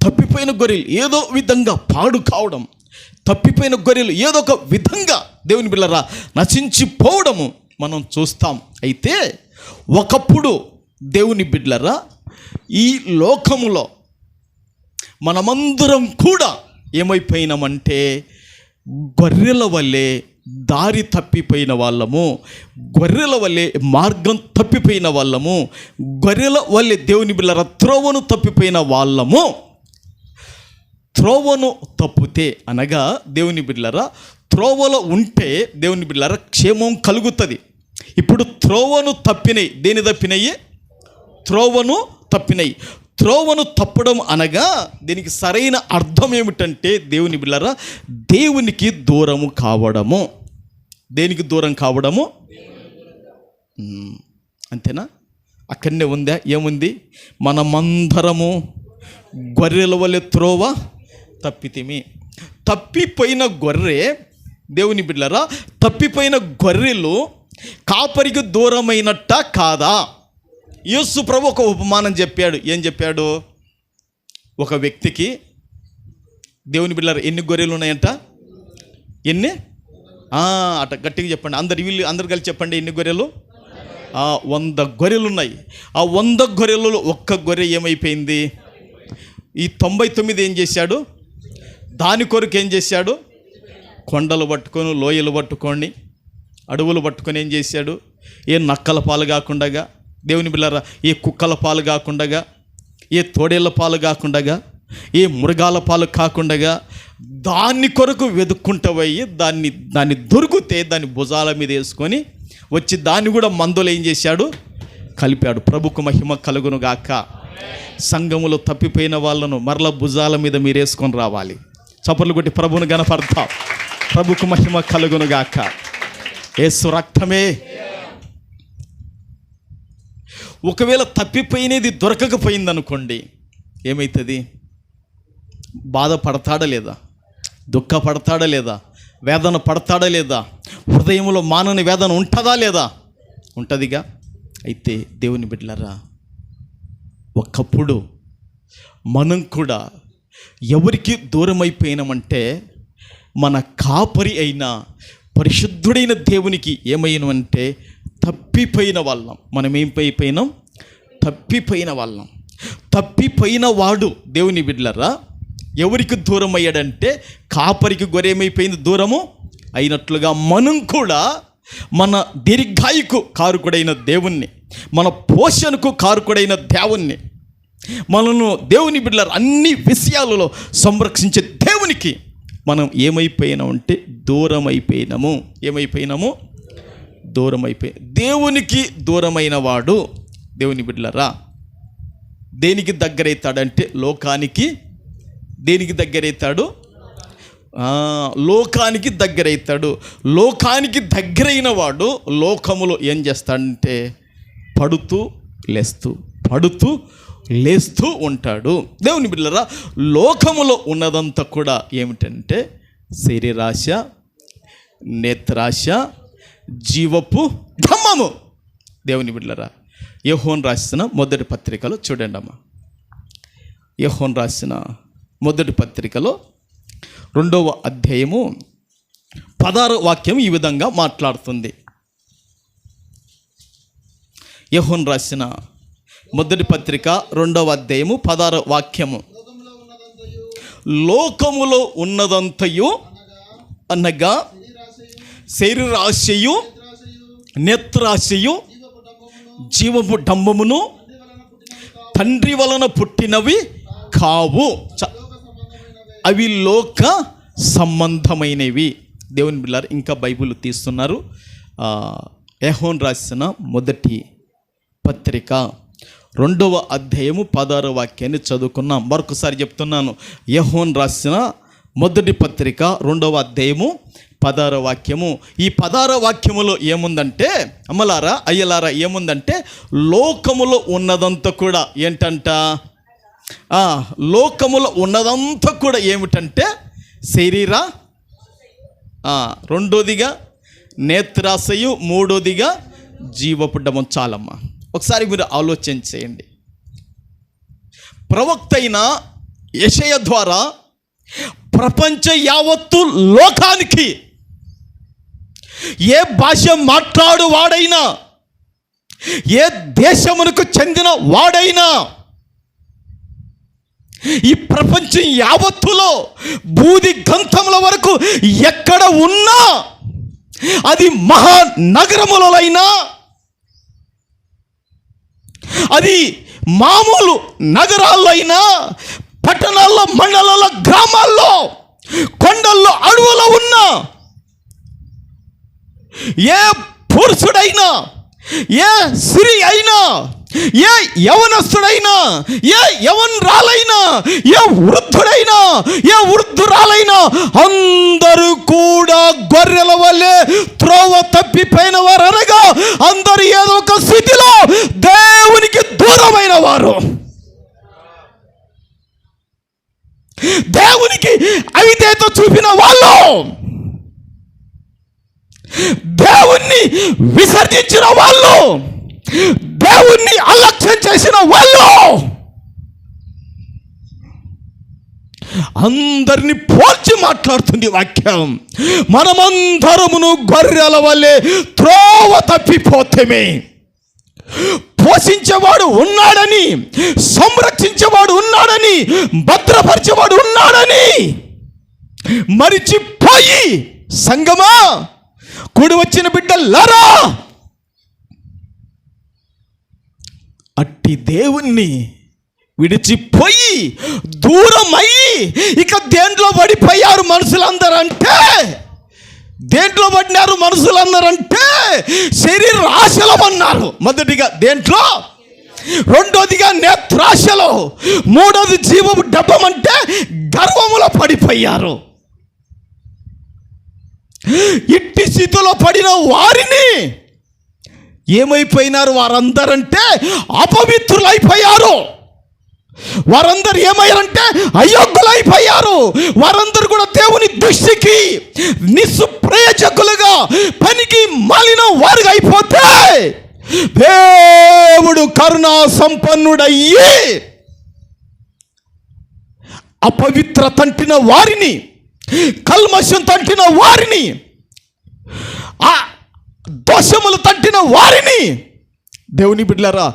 S1: తప్పిపోయిన గొర్రెలు ఏదో విధంగా పాడు కావడం, తప్పిపోయిన గొర్రెలు ఏదో ఒక విధంగా దేవుని బిడ్డలారా నశించిపోవడము మనం చూస్తాం. అయితే ఒకప్పుడు దేవుని బిడ్డలారా ఈ లోకములో మనమందరం కూడా ఏమైపోయినామంటే గొర్రెల వల్లే దారి తప్పిపోయిన వాళ్ళము, గొర్రెల వల్లే మార్గం తప్పిపోయిన వాళ్ళము, గొర్రెల వల్లే దేవుని బిడ్డలారా త్రోవను తప్పిపోయిన వాళ్ళము. త్రోవను తప్పితే అనగా దేవుని బిడ్డలారా త్రోవలో ఉంటే దేవుని బిడ్డలారా క్షేమం కలుగుతుంది. ఇప్పుడు త్రోవను తప్పినాయి. దేని తప్పినాయి? త్రోవను తప్పినాయి. త్రోవను తప్పడం అనగా దీనికి సరైన అర్థం ఏమిటంటే దేవుని బిడ్డలారా దేవునికి దూరము కావడము. దేనికి దూరం కావడము? అంతేనా? అక్కడనే ఉందా? ఏముంది? మనమందరము గొర్రెల వలె త్రోవ తప్పితిమి. తప్పిపోయిన గొర్రె దేవుని బిడ్డలారా తప్పిపోయిన గొర్రెలు కాపరికి దూరమైనట్ట కాదా? యేసు ప్రభు ఒక ఉపమానం చెప్పాడు. ఏం చెప్పాడు? ఒక వ్యక్తికి దేవుని బిడ్డలారా ఎన్ని గొర్రెలు ఉన్నాయంట? ఎన్ని? అట గట్టిగా చెప్పండి. అందరు కలిసి చెప్పండి. ఎన్ని గొర్రెలు? 100 గొర్రెలు ఉన్నాయి. ఆ 100 గొర్రెలలో ఒక్క గొర్రె ఏమైపోయింది? ఈ 99 ఏం చేశాడు? దాని కొరకు ఏం చేశాడు? కొండలు పట్టుకొని, లోయలు పట్టుకొని, అడవులు పట్టుకొని ఏం చేశాడు? ఏ నక్కల పాలు కాకుండా, దేవుని బిడ్డలారా ఏ కుక్కల పాలు కాకుండా, ఏ తోడేళ్ళ పాలు కాకుండా, ఏ మృగాల పాలు కాకుండా దాన్ని కొరకు వెతుక్కుంటపోయి దాన్ని దొరికితే దాన్ని భుజాల మీద వేసుకొని వచ్చి దాన్ని కూడా మందులో ఏం చేశాడు? కలిపాడు. ప్రభుకు మహిమ కలుగును గాక. సంఘములో తప్పిపోయిన వాళ్ళను మరల భుజాల మీద మీరు వేసుకొని రావాలి. చప్పట్లు కొట్టి ప్రభువును గణపడతాం. ప్రభుకు మహిమ కలుగును గాక. యేసు రక్తమే. ఒకవేళ తప్పిపోయినది దొరకకపోయిందనుకోండి, ఏమవుతుంది? బాధపడతాడా లేదా? దుఃఖపడతాడా లేదా? వేదన పడతాడా లేదా? హృదయంలో మానని వేదన ఉంటుందా లేదా? ఉంటుందిగా. అయితే దేవుని బిడ్డలారా ఒకప్పుడు మనం కూడా ఎవరికి దూరం అయిపోయినామంటే మన కాపరి అయిన పరిశుద్ధుడైన దేవునికి ఏమైనామంటే తప్పిపోయిన వాళ్ళం. మనం ఏమైపోయినాం? తప్పిపోయిన వాళ్ళం. తప్పిపోయిన వాడు దేవుని బిడ్డలారా ఎవరికి దూరం అయ్యాడంటే కాపరికి గొర్రెమైపోయింది దూరము అయినట్లుగా మనం కూడా మన దీర్ఘాయుకు కారుకుడైన దేవుణ్ణి, మన పోషణకు కారుకుడైన దేవుణ్ణి, మనను దేవుని బిడ్డలారా అన్ని విషయాలలో సంరక్షించే దేవునికి మనం ఏమైపోయినామంటే దూరం అయిపోయినాము. ఏమైపోయినాము? దూరం అయిపోయి. దేవునికి దూరమైన వాడు దేవుని బిడ్డలారా దేనికి దగ్గరవుతాడంటే లోకానికి. దేనికి దగ్గరవుతాడు? లోకానికి దగ్గరవుతాడు. లోకానికి దగ్గరైన వాడు లోకములో ఏం చేస్తాడంటే పడుతూ లేస్తూ, పడుతూ లేస్తూ ఉంటాడు. దేవుని బిడ్డలారా, లోకములో ఉన్నదంతా కూడా ఏమిటంటే శరీరాశ, నేత్రాశ, జీవపు ధమ్మము. దేవుని బిడ్డలారా, యోహోను రాసిన మొదటి పత్రికలో చూడండి అమ్మా. యోహోను రాసిన మొదటి పత్రికలో 2వ అధ్యాయము 16వ వాక్యం ఈ విధంగా మాట్లాడుతుంది. యోహోను రాసిన మొదటి పత్రిక 2వ అధ్యాయము 16వ వాక్యము. లోకములో ఉన్నదంతయు అనగా శరీరాశయు, నేత్రాశయు, జీవపు డంబమును తండ్రి వలన పుట్టినవి కావు, అవి లోక సంబంధమైనవి. దేవుని బిడ్డలారా, ఇంకా బైబిల్ తీస్తున్నారు. యోహోను రాసిన మొదటి పత్రిక 2వ అధ్యాయము 16వ వాక్యాన్ని చదువుకున్నాం. మరొకసారి చెప్తున్నాను. యోహోను రాసిన మొదటి పత్రిక 2వ అధ్యాయము 16వ వాక్యము. ఈ 16వ వాక్యములో ఏముందంటే, అమ్మలారా అయ్యలారా, ఏముందంటే లోకములో ఉన్నదంతా కూడా ఏంటంట, లోకములో ఉన్నదంతా కూడా ఏమిటంటే శరీర, రెండోదిగా నేత్రాశయు, మూడోదిగా జీవపు డంబం. చాలమ్మా, ఒకసారి మీరు ఆలోచన చేయండి. ప్రవక్త అయిన యెషయా ద్వారా ప్రపంచ యావత్తు లోకానికి ఏ భాష మాట్లాడు వాడైనా, ఏ దేశమునకు చెందిన వాడైనా, ఈ ప్రపంచం యావత్తులో బూది గంధముల వరకు ఎక్కడ ఉన్నా, అది మహానగరములలో అయినా, అది మామూలు నగరాల్లో అయినా, పట్టణాల్లో, మండలాల్లో, గ్రామాల్లో, కొండల్లో, అడవుల్లో ఉన్న ఏ పురుషుడైనా, ఏ స్త్రీ అయినా, ఏ యవనస్తుడైనా, ఏ యవనరాలైనా, ఏ వృద్ధుడైనా, ఏ వృద్ధురాలైనా, అందరూ కూడా గొర్రెల వల్లే త్రోవ తప్పిపోయిన వారు అనగా అందరూ ఏదో ఒక స్థితిలో దేవునికి దూరమైన వారు, దేవునికి అవిధేయత చూపిన వాళ్ళు, దేవుణ్ణి విసర్జించిన వాళ్ళు, దేవుణ్ణి అలక్ష్యం చేసిన వాళ్ళు, అందరినీ పోల్చి మాట్లాడుతుంది వాక్యం. మనమందరమును గొర్రెల వల్లే త్రోవ తప్పిపోతేమే. పోషించేవాడు ఉన్నాడని, సంరక్షించేవాడు ఉన్నాడని, భద్రపరిచేవాడు ఉన్నాడని మరిచిపోయి, సంగమా కూడి వచ్చిన బిడ్డలారా, అట్టి దేవుణ్ణి విడిచిపోయి దూరమయ్యి ఇక దేంట్లో పడిపోయారు మనుషులందరంటే, దేంట్లో పడినారు మనుషులందరంటే శరీర ఆశలో అన్నారు. మొదటిగా దేంట్లో, రెండోదిగా నేత్రాశలో, మూడోది జీవపు డబ్బం అంటే గర్వములో పడిపోయారు. ఇట్టి స్థితిలో పడిన వారిని ఏమైపోయినారు వారందరంటే అపవిత్రులైపోయారు. వారందరూ ఏమయ్యారంటే అయోగ్యులైపోయారు. వారందరూ కూడా దేవుని దృష్టికి నిస్ప్రయోజకులుగా, పనికి మాలిన వారుగా అయిపోతే దేవుడు కరుణా సంపన్నుడయ్యి అపవిత్ర తంటిన వారిని, కల్మషం తంటిన వారిని, ఆ దోషములు తంటిన వారిని దేవుని బిడ్డలారా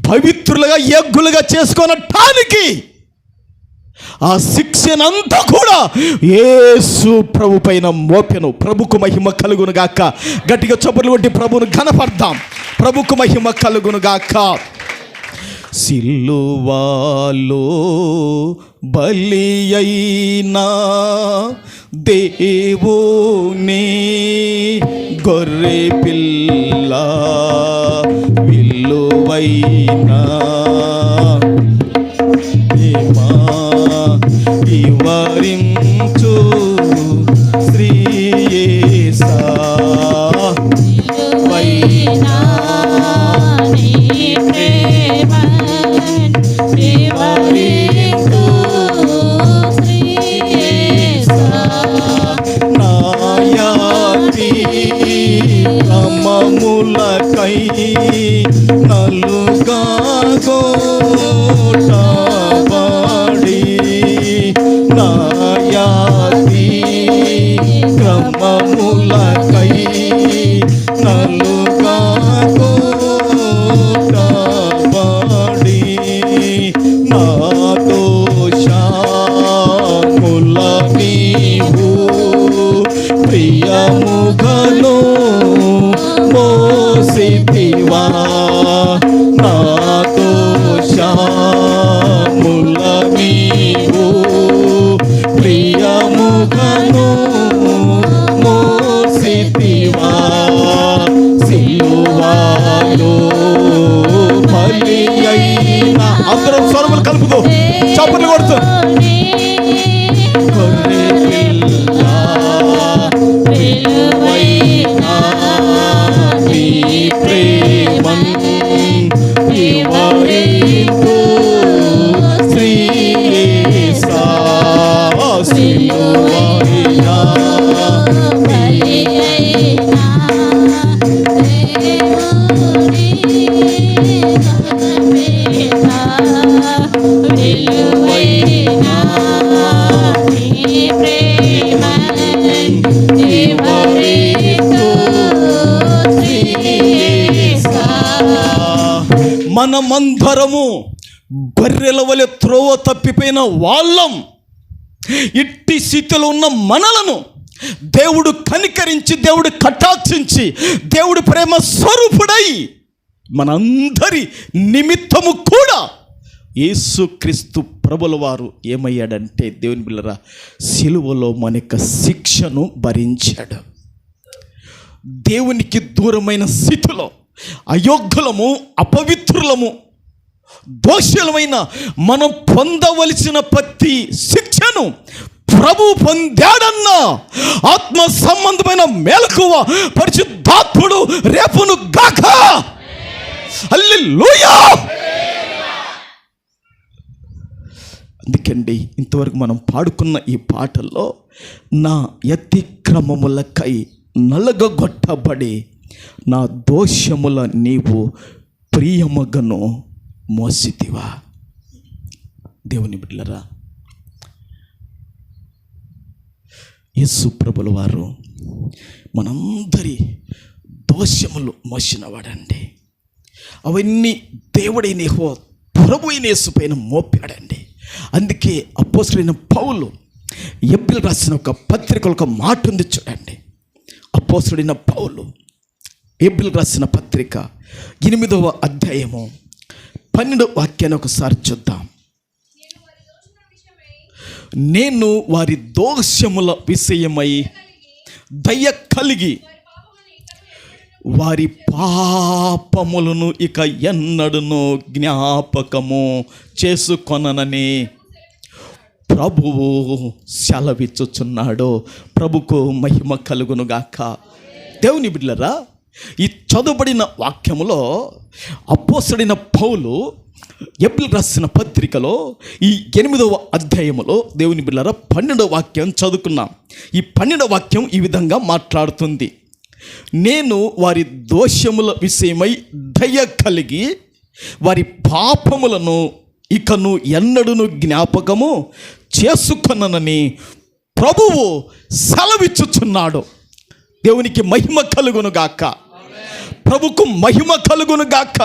S1: పవిత్రులుగా, యోగ్యులుగా చేసుకొనటానికి ఆ శిక్షనంతా కూడా యేసు ప్రభు పైన మోపెను. ప్రభుకు మహిమ కలుగును గాక. గట్టిగా చప్పట్లు కొట్టి ప్రభువును ఘనపడదాం. ప్రభుకు మహిమ కలుగును గాక. సిలువలో బలి అయినా దేవుని గొర్రె పిల్ల, విలువైనా వివరించు శ్రీ యేసా వైనా నీ ప్రేమ నాయాతి క్రమములకై నలుగా కోటబడి నా దోషముల నీవు ప్రియముగను మోసితివా నా దోషముల నీవు ప్రియముగను మోసితివా సిలువలో బలి అయిన అందరం స్వరములు కలుపుతూ చప్పట్లు కొడుతూ గొర్రె పిల్ల విలువైన నీ ప్రేమను వివరింతు శ్రీయేసా సిలువైన మనమందరము బర్రెల వలె త్రోవ తప్పిపోయిన వాళ్ళం. ఇట్టి స్థితిలో ఉన్న మనలను దేవుడు కనికరించి, దేవుడు కటాక్షించి, దేవుడు ప్రేమ స్వరూపుడై మనందరి నిమిత్తము కూడా యేసుక్రీస్తు ప్రభుల వారు ఏమయ్యాడంటే, దేవుని బిళ్ళరా, సిలువలో మన యొక్క శిక్షను భరించాడు. దేవునికి దూరమైన స్థితిలో అయోగ్యులము, అపవిత్రులము, దోషులమైన మనం పొందవలసిన ప్రతి శిక్షను ప్రభు పొందాడన్న ఆత్మ సంబంధమైన మెలకువ పరిశుద్ధాత్ముడు రేపును గాక. హల్లెలూయా. అందుకండి ఇంతవరకు మనం పాడుకున్న ఈ పాటల్లో నా అతిక్రమములకై నలగగొట్టబడి నా దోషముల నీవు ప్రియమగను మోసితివా. దేవుని బిడ్డలారా, యేసు ప్రభుల వారు మనందరి దోషములు మోసినవాడండి. అవన్నీ దేవుడైన యెహోవా ప్రభు అయిన యేసు పైన మోపాడండి. అందుకే అపోస్తలుడైన పౌలు ఎబ్రిల్ రాసిన ఒక పత్రికలో ఒక మాట ఉంది చూడండి. అపోస్తలుడైన పౌలు ఎబ్రిల్ రాసిన పత్రిక 8వ అధ్యాయము 12వ వాక్యాన్ని ఒకసారి చూద్దాం. నేను వారి దోషముల విషయమై దయ కలిగి వారి పాపములను ఇక ఎన్నడను జ్ఞాపకము చేసుకొననని ప్రభువు సెలవిచ్చుచున్నాడు. ప్రభుకు మహిమ కలుగునుగాక. దేవుని బిడ్డలారా, ఈ చదువుబడిన వాక్యములో అపోస్తలుడైన పౌలు ఎబ్రిల్ రాసిన పత్రికలో ఈ 8వ అధ్యాయములో దేవుని బిడ్డలారా 12వ వాక్యం చదువుకున్నాం. ఈ 12వ వాక్యం ఈ విధంగా మాట్లాడుతుంది. నేను వారి దోషముల విషయమై దయ కలిగి వారి పాపములను ఇకను ఎన్నడూను జ్ఞాపకము చేసుకొననని ప్రభువు సెలవిచ్చుచున్నాడు. దేవునికి మహిమ కలుగును గాక. ప్రభుకు మహిమ కలుగును గాక.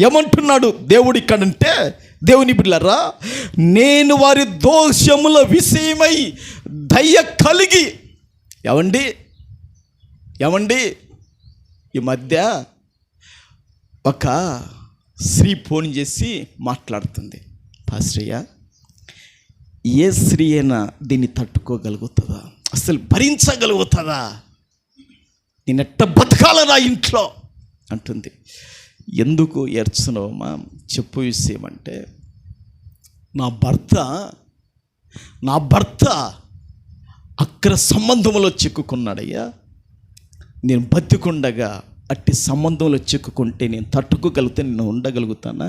S1: ఏమంటున్నాడు దేవుడు ఇక్కడంటే, దేవుని బిడ్డలారా, నేను వారి దోషముల విషయమై దయ కలిగి. ఏమండి ఈ మధ్య ఒక స్త్రీ ఫోన్ చేసి మాట్లాడుతుంది, పాస్టరయ్య, ఏ స్త్రీ అయినా దీన్ని తట్టుకోగలుగుతుందా? అసలు భరించగలుగుతుందా? నేనెట్ట బతకాలరా ఇంట్లో అంటుంది. ఎందుకు ఏడ్చున్నావమ్మా? చెప్పు విషయం అంటే, నా భర్త అక్ర సంబంధంలో చిక్కుకున్నాడయ్యా. నేను బతికుండగా అట్టి సంబంధంలో చిక్కుకుంటే నేను తట్టుకోగలిగితే నేను ఉండగలుగుతానా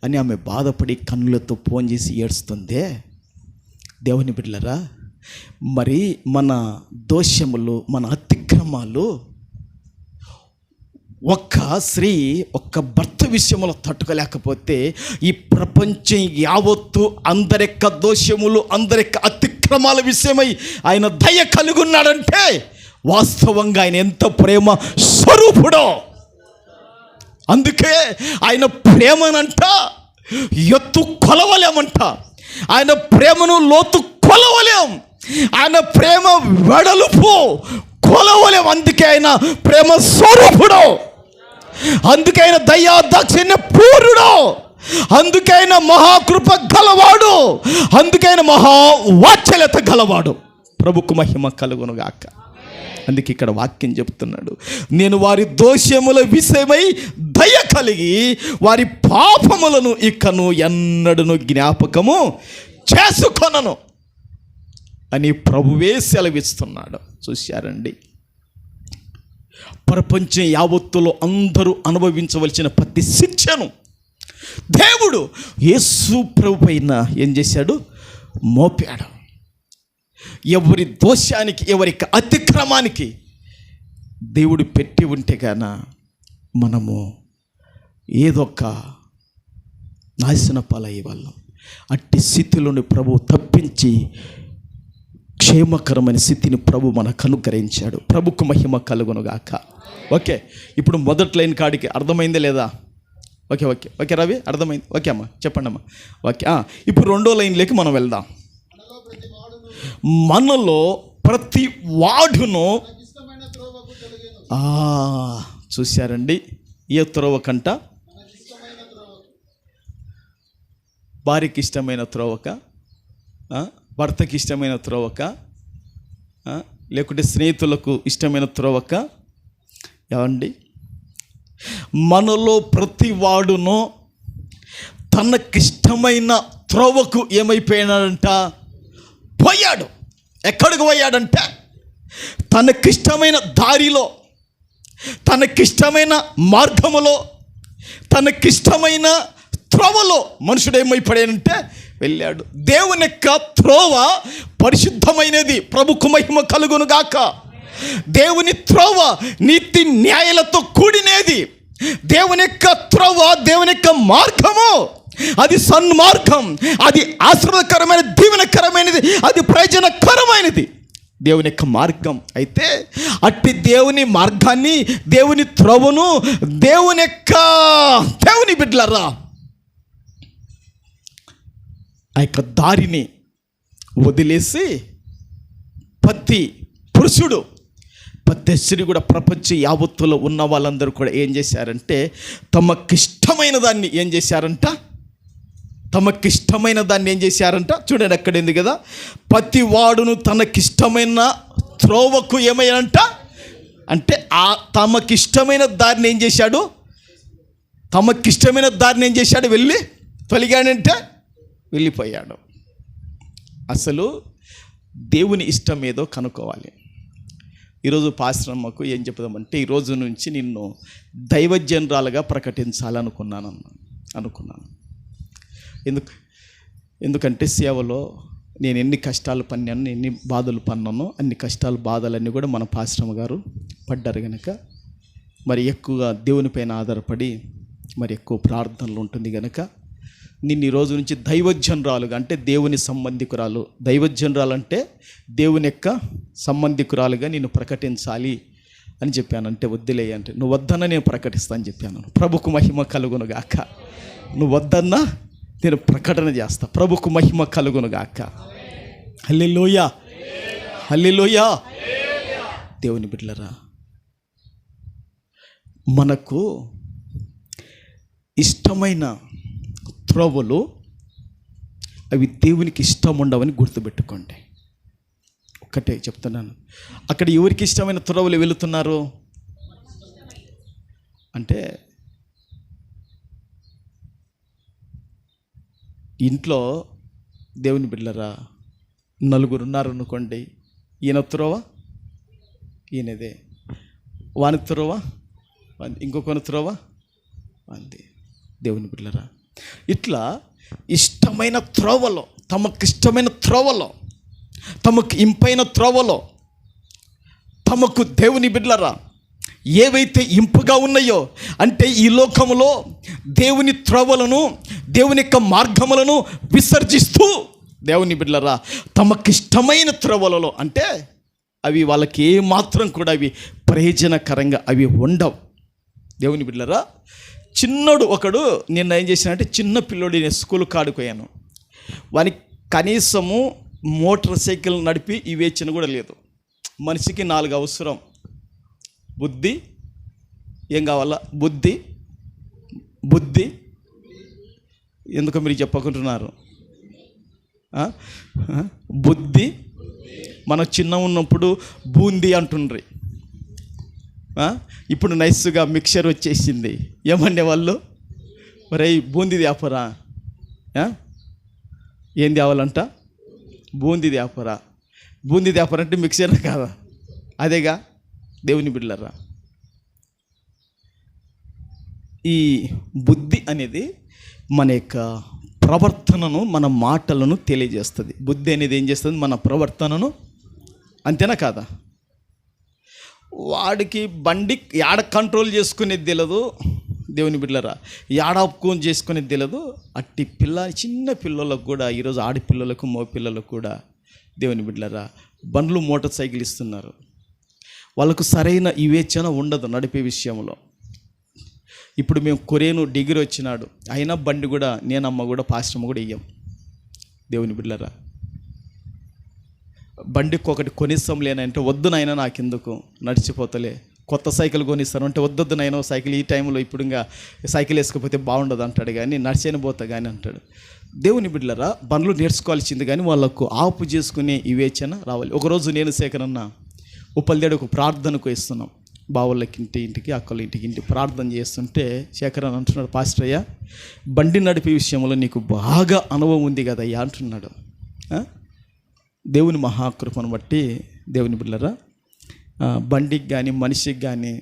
S1: అని ఆమె బాధపడి కన్నులతో ఫోన్ చేసి ఏడుస్తుందే. దేవుని బిడ్డలారా, మరి మన దోషములు, మన అతిక్రమాలు ఒక్క స్త్రీ ఒక్క భర్త విషయంలో తట్టుకోలేకపోతే ఈ ప్రపంచం యావత్తు అందరెక్క దోషములు అందరెక్క అతిక్రమాల విషయమై ఆయన దయ కలిగి ఉన్నాడంటే వాస్తవంగా ఆయన ఎంత ప్రేమ స్వరూపుడో. అందుకే ఆయన ప్రేమనంట ఎత్తు కొలవలేమంట, ఆయన ప్రేమను లోతు కొలవలేం, ఆయన ప్రేమ వెడలుపు కొలవలేం. అందుకే ఆయన ప్రేమ స్వరూపుడు, అందుకే ఆయన దయా దాక్షిణ్య పూర్ణుడు, అందుకే ఆయన మహాకృప గలవాడు, అందుకే ఆయన మహావాత్సల్యత గలవాడు. ప్రభుకు మహిమ కలుగునుగాక. అందుకే ఇక్కడ వాక్యం చెప్తున్నాడు, నేను వారి దోషముల విషయమై దయ కలిగి వారి పాపములను ఇకను ఎన్నడను జ్ఞాపకము చేసుకొనను అని ప్రభువే సెలవిస్తున్నాడు. చూశారండి, ప్రపంచం యావత్తులో అందరూ అనుభవించవలసిన ప్రతి శిక్షను దేవుడు యేసు ప్రభు పైన ఏం చేశాడు? మోపాడు. ఎవరి దోషానికి, ఎవరికి అతిక్రమానికి దేవుడు పెట్టి ఉంటే గాన మనము ఏదొక్క నాశన పాలయ్యే వాళ్ళం. అట్టి స్థితిలోని ప్రభు తప్పించి క్షేమకరమైన స్థితిని ప్రభు మనకు అనుగ్రహించాడు. ప్రభుకు మహిమ కలుగునుగాక. ఓకే, ఇప్పుడు మొదటి లైన్ కాడికి అర్థమైందే లేదా? ఓకే ఓకే ఓకే రవి, అర్థమైంది. ఓకే అమ్మా, చెప్పండి అమ్మా. ఓకే, ఇప్పుడు రెండో లైన్లోకి మనం వెళ్దాం. మనలో ప్రతి వాడును చూశారండి, ఏ త్రోవ కంట? భార్యకి ఇష్టమైన త్రోవక, భర్తకి ఇష్టమైన త్రోవక, లేకుంటే స్నేహితులకు ఇష్టమైన త్రోవక? ఏమండి, మనలో ప్రతి వాడును తనకిష్టమైన త్రోవకు ఏమైపోయినాడంట? పోయాడు. ఎక్కడికి పోయాడంటే తనకిష్టమైన దారిలో, తనకిష్టమైన మార్గములో, తనకిష్టమైన త్రోవలో మనుషుడు ఏమైపోయాడంటే వెళ్ళాడు. దేవుని యొక్క త్రోవ పరిశుద్ధమైనది. ప్రభుకు మహిమ కలుగునుగాక. దేవుని త్రోవ నీతి న్యాయాలతో కూడినది. దేవుని యొక్క త్రోవ, దేవుని యొక్క మార్గము అది సన్మార్గం, అది ఆశీర్వాదకరమైన, దీవెనకరమైనది, అది ప్రయోజనకరమైనది దేవుని యొక్క మార్గం. అయితే అట్టి దేవుని మార్గాన్ని, దేవుని త్రోవను, దేవుని బిడ్డలారా ఆ యొక్క దారిని వదిలేసి ప్రతి పురుషుడు, ప్రతి స్త్రీ కూడా, ప్రపంచ యావత్తులో ఉన్న వాళ్ళందరూ కూడా ఏం చేశారంటే తమకిష్టమైన దాన్ని ఏం చేశారంట? తమకిష్టమైన దాన్ని ఏం చేశారంట? చూడండి, అక్కడ ఉంది కదా, ప్రతి వాడును తనకిష్టమైన త్రోవకు ఏమైనంట అంటే తమకిష్టమైన దారిని ఏం చేశాడు? తమకిష్టమైన దారిని ఏం చేశాడు? వెళ్ళి తొలిగాడంటే వెళ్ళిపోయాడు. అసలు దేవుని ఇష్టం ఏదో కనుక్కోవాలి. ఈరోజు పాశ్రమకు ఏం చెప్దామంటే, ఈరోజు నుంచి నిన్ను దైవజనరాలుగా ప్రకటించాలనుకున్నాను. ఎందుకంటే సేవలో నేను ఎన్ని కష్టాలు పన్నాను, ఎన్ని బాధలు పన్నానో అన్ని కష్టాలు బాధలన్నీ కూడా మన పాశ్రమ గారు పడ్డారు కనుక మరి ఎక్కువగా దేవునిపైన ఆధారపడి మరి ఎక్కువ ప్రార్థనలు ఉంటుంది కనుక నిన్ను ఈ రోజు నుంచి దైవజనరాలుగా, అంటే దేవుని సంబంధికురాలు, దైవజనరాలు అంటే దేవుని యొక్క సంబంధికురాలుగా నిన్ను ప్రకటించాలి అని చెప్పాను. అంటే వద్దులే అంటే, నువ్వు వద్దన్నా నేను ప్రకటిస్తాను చెప్పాను. ప్రభుకు మహిమ కలుగునుగాక. నువ్వు వద్దన్నా నేను ప్రకటన చేస్తా. ప్రభుకు మహిమ కలుగునుగాక. హల్లెలూయా, హల్లెలూయా. దేవుని బిడ్డలారా, మనకు ఇష్టమైన త్రోవలు అవి దేవునికి ఇష్టం ఉండవని గుర్తుపెట్టుకోండి. ఒక్కటే చెప్తున్నాను, అక్కడ ఎవరికి ఇష్టమైన త్రోవలు వెళుతున్నారు అంటే, ఇంట్లో దేవుని బిడ్డలారా నలుగురు ఉన్నారనుకోండి, ఈయన త్రోవ ఈయనదే, వాని త్రోవ ఇంకొకని త్రోవ అంతే. దేవుని బిడ్డలారా, ఇట్లా ఇష్టమైన త్రోవలో, తమకిష్టమైన త్రోవలో, తమకు ఇంపైన త్రోవలో, తమకు దేవుని బిడ్డలారా ఏవైతే ఇంపుగా ఉన్నాయో, అంటే ఈ లోకములో దేవుని త్రోవలను, దేవుని యొక్క మార్గములను విసర్జిస్తూ దేవుని బిడ్డలారా తమకిష్టమైన త్రోవలలో, అంటే అవి వాళ్ళకి ఏమాత్రం కూడా అవి ప్రయోజనకరంగా అవి ఉండవు. దేవుని బిడ్డలారా చిన్నోడు ఒకడు నిన్న ఏం చేశానంటే, చిన్న పిల్లోడు, నేను స్కూల్ కాడుకోయాను, వానికి కనీసము మోటార్ సైకిల్ నడిపి ఇవేచిన కూడా లేదు. మనిషికి 4 అవసరం: బుద్ధి, ఏం కావాలా? బుద్ధి ఎందుకో మీరు చెప్పకుంటున్నారు. బుద్ధి. మనం చిన్న ఉన్నప్పుడు బూందీ అంటుండ్రి, ఇప్పుడు నైస్గా మిక్చర్ వచ్చేసింది. ఏమండే వాళ్ళు, మరి బూందీ వ్యాపారా, ఏం తేవాలంట? బూందీ వ్యాపారా. బూందీ వ్యాపారం అంటే మిక్చర్ కాదా? అదేగా దేవుని బిడ్డలారా. ఈ బుద్ధి అనేది మన యొక్క ప్రవర్తనను, మన మాటలను తెలియజేస్తుంది. బుద్ధి అనేది ఏం చేస్తుంది? మన ప్రవర్తనను. అంతేనా కాదా? వాడికి బండి యాడ కంట్రోల్ చేసుకునేది తెలియదు. దేవుని బిడ్డలారా యాడ ఆపుకొని చేసుకునేది తెలియదు. అట్టి చిన్న పిల్లలకు కూడా, ఈరోజు ఆడపిల్లలకు, మగ పిల్లలకు కూడా దేవుని బిడ్డలారా బండ్లు, మోటార్ సైకిల్ ఇస్తున్నారు. వాళ్ళకు సరైన వివేచన ఉండదు నడిపే విషయంలో. ఇప్పుడు మేము కొరేను డిగ్రీ వచ్చినాడు, అయినా బండి కూడా నేనమ్మ కూడా పాశ్రమ కూడా ఇయ్యం. దేవుని బిడ్డలారా బండికి ఒకటి కొనిస్తాం లేనంటే, వద్దు నాయన నాకెందుకు, నడిచిపోతలే. కొత్త సైకిల్ కొనిస్తాను అంటే, వద్దొద్దు నాయన సైకిల్ ఈ టైంలో, ఇప్పుడు ఇంకా సైకిల్ వేసుకపోతే బాగుండదు అంటాడు, కానీ నడిచేని పోతా కానీ అంటాడు. దేవుని బిడ్డలారా బండ్లు నేర్చుకోవాల్సింది, కానీ వాళ్ళకు ఆపు చేసుకునే వివేచన రావాలి. ఒకరోజు నేను సేకరన్న ఉప్పల్దేడు ఒక ప్రార్థనకు వేస్తున్నాం, బావులకి ఇంటికి, అక్కల ఇంటికి ప్రార్థన చేస్తుంటే శేఖరన్ అంటున్నాడు, పాస్టర్ అయ్యా బండి నడిపే విషయంలో నీకు బాగా అనుభవం ఉంది కదయ్యా అంటున్నాడు. దేవుని మహాకృపను బట్టి దేవుని బిడ్డలారా బండికి కానీ, మనిషికి కానీ,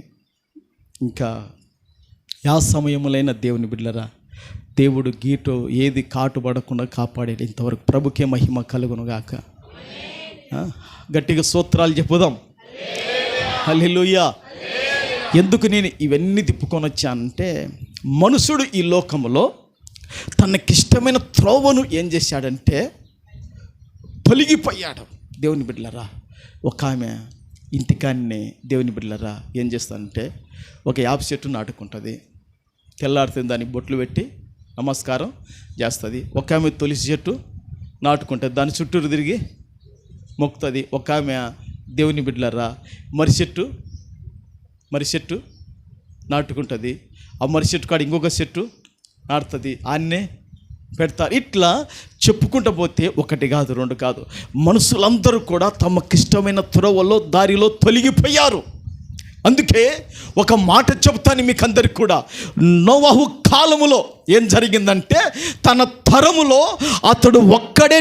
S1: ఇంకా యా సమయములైన దేవుని బిడ్డలారా దేవుడు గీటో ఏది కాటుపడకుండా కాపాడేది. ఇంతవరకు ప్రభుకే మహిమ కలుగునుగాక. గట్టిగా స్తోత్రాలు చెప్పుదాం. హల్లెలూయా. ఎందుకు నేను ఇవన్నీ తిప్పుకొని వచ్చానంటే, మనుషుడు ఈ లోకంలో తనకిష్టమైన త్రోవను ఏం చేశాడంటే తొలగిపోయాడు. దేవుని బిడ్డలారా ఒక ఆమె ఇంటికాన్నే దేవుని బిడ్డలారా ఏం చేస్తానంటే, ఒక యాప చెట్టు నాటుకుంటుంది, తెల్లారుతుంది, దానికి బొట్లు పెట్టి నమస్కారం చేస్తుంది. ఒక ఆమె తులసి చెట్టు నాటుకుంటుంది, దాని చుట్టూరు తిరిగి మొక్కుతుంది. ఒక ఆమె దేవుని బిడ్డలారా మర్రి చెట్టు నాటుకుంటుంది, ఆ మర్రి చెట్టు కాడ ఇంకొక చెట్టు నాటుతుంది, ఆన్నే పెడతారు. ఇట్లా చెప్పుకుంటూ పోతే ఒకటి కాదు, రెండు కాదు, మనుషులందరూ కూడా తమకిష్టమైన త్రోవలో, దారిలో తొలగిపోయారు. అందుకే ఒక మాట చెప్తాను మీకు అందరికి కూడా, నోవహు కాలములో ఏం జరిగిందంటే, తన తరములో అతడు ఒక్కడే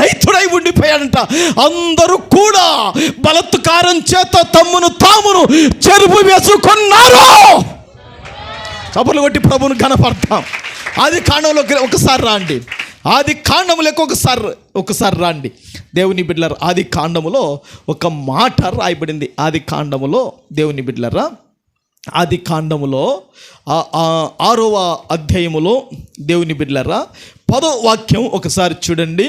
S1: రైతుడై ఉండిపోయాడంట. అందరూ కూడా బలత్కారం చేత తమ్మును తామును చెరుపు వేసుకున్నారు. చప్పట్లు కొట్టి ప్రభువును ఘనపడతాం. ఆది కాండంలోకి ఒకసారి రాండి, ఆది కాండములకు ఒకసారి రాండి దేవుని బిడ్డలారా. ఆది కాండములో ఒక మాట రాయబడింది. ఆది కాండములో దేవుని బిడ్డలారా, ఆది కాండములో 6వ అధ్యాయములో దేవుని బిడ్డలారా 10వ వాక్యం ఒకసారి చూడండి.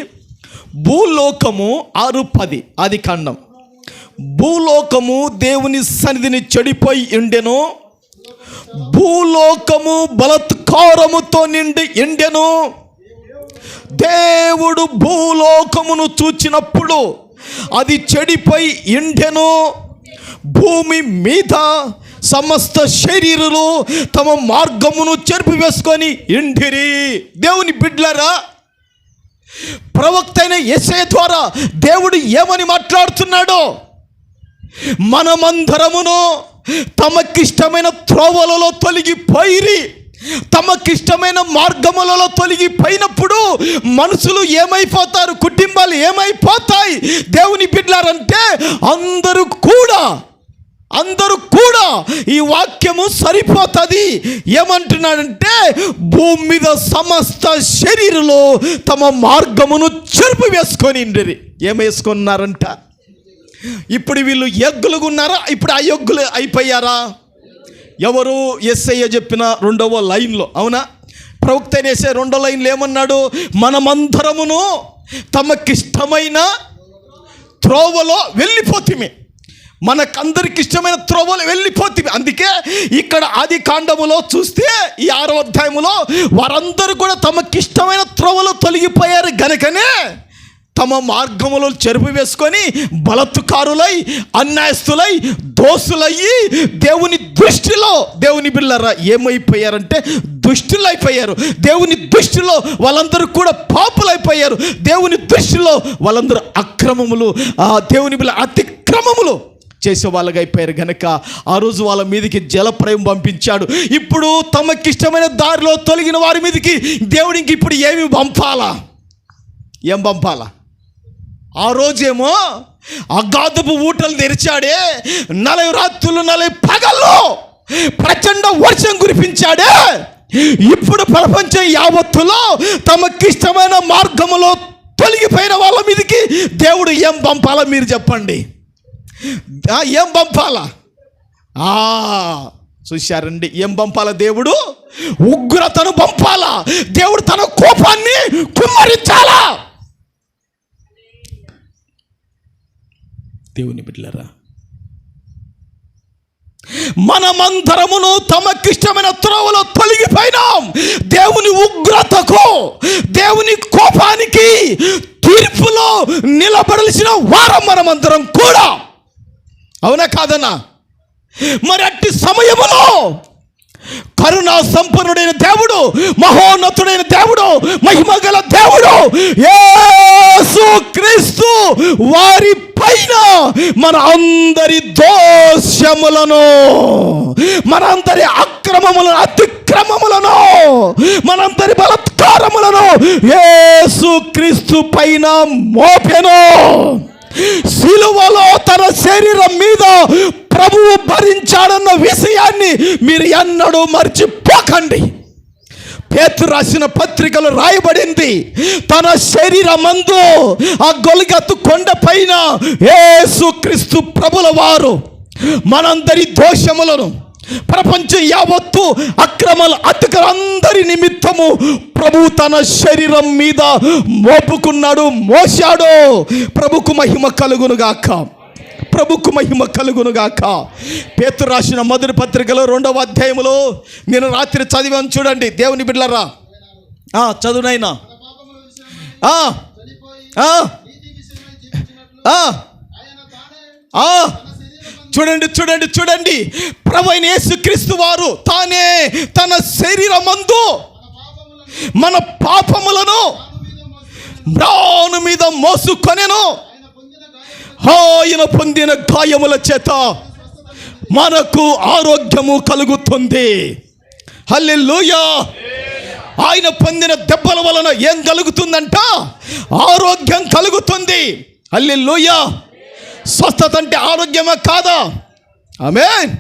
S1: భూలోకము 6:10 ఆది కాండం. భూలోకము దేవుని సన్నిధిని చెడిపోయి ఉండెను, భూలోకము బలత్కారముతో నిండి ఎండెను. దేవుడు భూలోకమును చూచినప్పుడు అది చెడిపోయి ఎండెను. భూమి మీద సమస్త శరీరులు తమ మార్గమును చెరిపి వేసుకొని ఎండిరి. దేవుని బిడ్డలారా ప్రవక్త అయిన యెషయా ద్వారా దేవుడు ఏమని మాట్లాడుతున్నాడో, మనమందరమును తమకిష్టమైన త్రోవలలో తొలగిపోయిరి, తమకిష్టమైన మార్గములలో తొలగిపోయినప్పుడు మనుషులు ఏమైపోతారు, కుటుంబాలు ఏమైపోతాయి. దేవుని బిడ్డలారంటే అందరూ కూడా ఈ వాక్యము సరిపోతుంది. ఏమంటున్నాడంటే, భూమి మీద సమస్త శరీరులు తమ మార్గమును చెరుపు వేసుకొని ఏమేసుకున్నారంట, ఇప్పుడు వీళ్ళు యొగ్గులుగా ఉన్నారా? ఇప్పుడు ఆ యొగ్గులు అయిపోయారా? ఎవరు? యేసయ్య చెప్పిన 2వ లైన్లో, అవునా? ప్రవక్త వేసే 2వ లైన్లో ఏమన్నాడు? మనమందరమును తమకిష్టమైన త్రోవలో వెళ్ళిపోతిమి. మనకందరికి ఇష్టమైన త్రోవలో వెళ్ళిపోతిమి. అందుకే ఇక్కడ ఆది కాండములో చూస్తే ఈ 6వ అధ్యాయములో వారందరూ కూడా తమకిష్టమైన త్రోవలో తొలగిపోయారు గనుకనే తమ మార్గములో చెరుపు వేసుకొని బలత్కారులై, అన్యాయస్తులై, దోసులయ్యి దేవుని దృష్టిలో, దేవుని బిళ్ళరా ఏమైపోయారంటే దుష్టులైపోయారు. దేవుని దృష్టిలో వాళ్ళందరూ కూడా పాపులైపోయారు. దేవుని దృష్టిలో వాళ్ళందరూ అక్రమములు, దేవుని బిళ్ళ అతిక్రమములు చేసే వాళ్ళగా అయిపోయారు గనక ఆ రోజు వాళ్ళ మీదకి జలప్రయం పంపించాడు. ఇప్పుడు తమకిష్టమైన దారిలో తొలగిన వారి మీదకి దేవుడికి ఇప్పుడు ఏమి పంపాలా? ఏం పంపాలా? ఆ రోజేమో అగాధపు ఊటలు తెరిచాడే, 40 రాత్రులు 40 పగళ్ళు ప్రచండ వర్షం కురిపించాడే. ఇప్పుడు ప్రపంచం యావత్తులో తమకిష్టమైన మార్గములో తొలగిపోయిన వాళ్ళ మీదకి దేవుడు ఏం పంపాలా? మీరు చెప్పండి. ఏం పంపాలా? చూశారండి, ఏం పంపాలా? దేవుడు ఉగ్రతను పంపాలా? దేవుడు తన కోపాన్ని కుమ్మరించాలా? దేవుని బిడ్డలారా, మనమందరమును తమకిష్టమైన త్రోవలో తొలగిపోయినాం. దేవుని ఉగ్రతకు, దేవుని కోపానికి, తీర్పులో నిలబడాల్సిన వారం మనమందరం కూడా, అవునా కాదన్నా? మరి అట్టి సమయములో కరుణా సంపన్నుడైన దేవుడు, మహోన్నతుడైన దేవుడు, మహిమగల దేవుడు యేసు క్రీస్తు వారి పైన మన అందరి దోషములను, మనందరి అక్రమములను, అతిక్రమములను, మనందరి బలాత్కారములను యేసు క్రీస్తు పైన మోపెను. సిలువలో తన శరీరం మీద ప్రభువు భరించాడన్న విషయాన్ని మీరు ఎన్నడూ మర్చిపోకండి. పేతురు రాసిన పత్రికలో రాయబడింది, తన శరీరమందు ఆ గొల్గొతా కొండ పైన యేసుక్రీస్తు ప్రభుల వారు మనందరి దోషములను, ప్రపంచం యావత్తు అక్రమాల అతిక్రమందరి నిమిత్తము ప్రభు తన శరీరం మీద మోపుకున్నాడు, మోశాడు. ప్రభుకు మహిమ కలుగునుగాక, ప్రభుకు మహిమ కలుగునుగాక. పేతురు రాసిన మొదటి పత్రికలో 2వ అధ్యాయములో నేను రాత్రి చదివాను చూడండి. దేవుని బిడ్డలారా, చదువునైనా చూడండి చూడండి చూడండి. ప్రభువైన యేసుక్రీస్తు వారు తానే తన శరీరమందు మన పాపములను మ్రాను మీద మోసుకొనెను. ఆయన పొందిన గాయముల చేత మనకు ఆరోగ్యము కలుగుతుంది. హల్లెలూయా. ఆయన పొందిన దెబ్బల వలన ఏం కలుగుతుందంట? ఆరోగ్యం కలుగుతుంది. హల్లెలూయా. స్వస్థత అంటే ఆరోగ్యమా కాదా? ఆమేన్.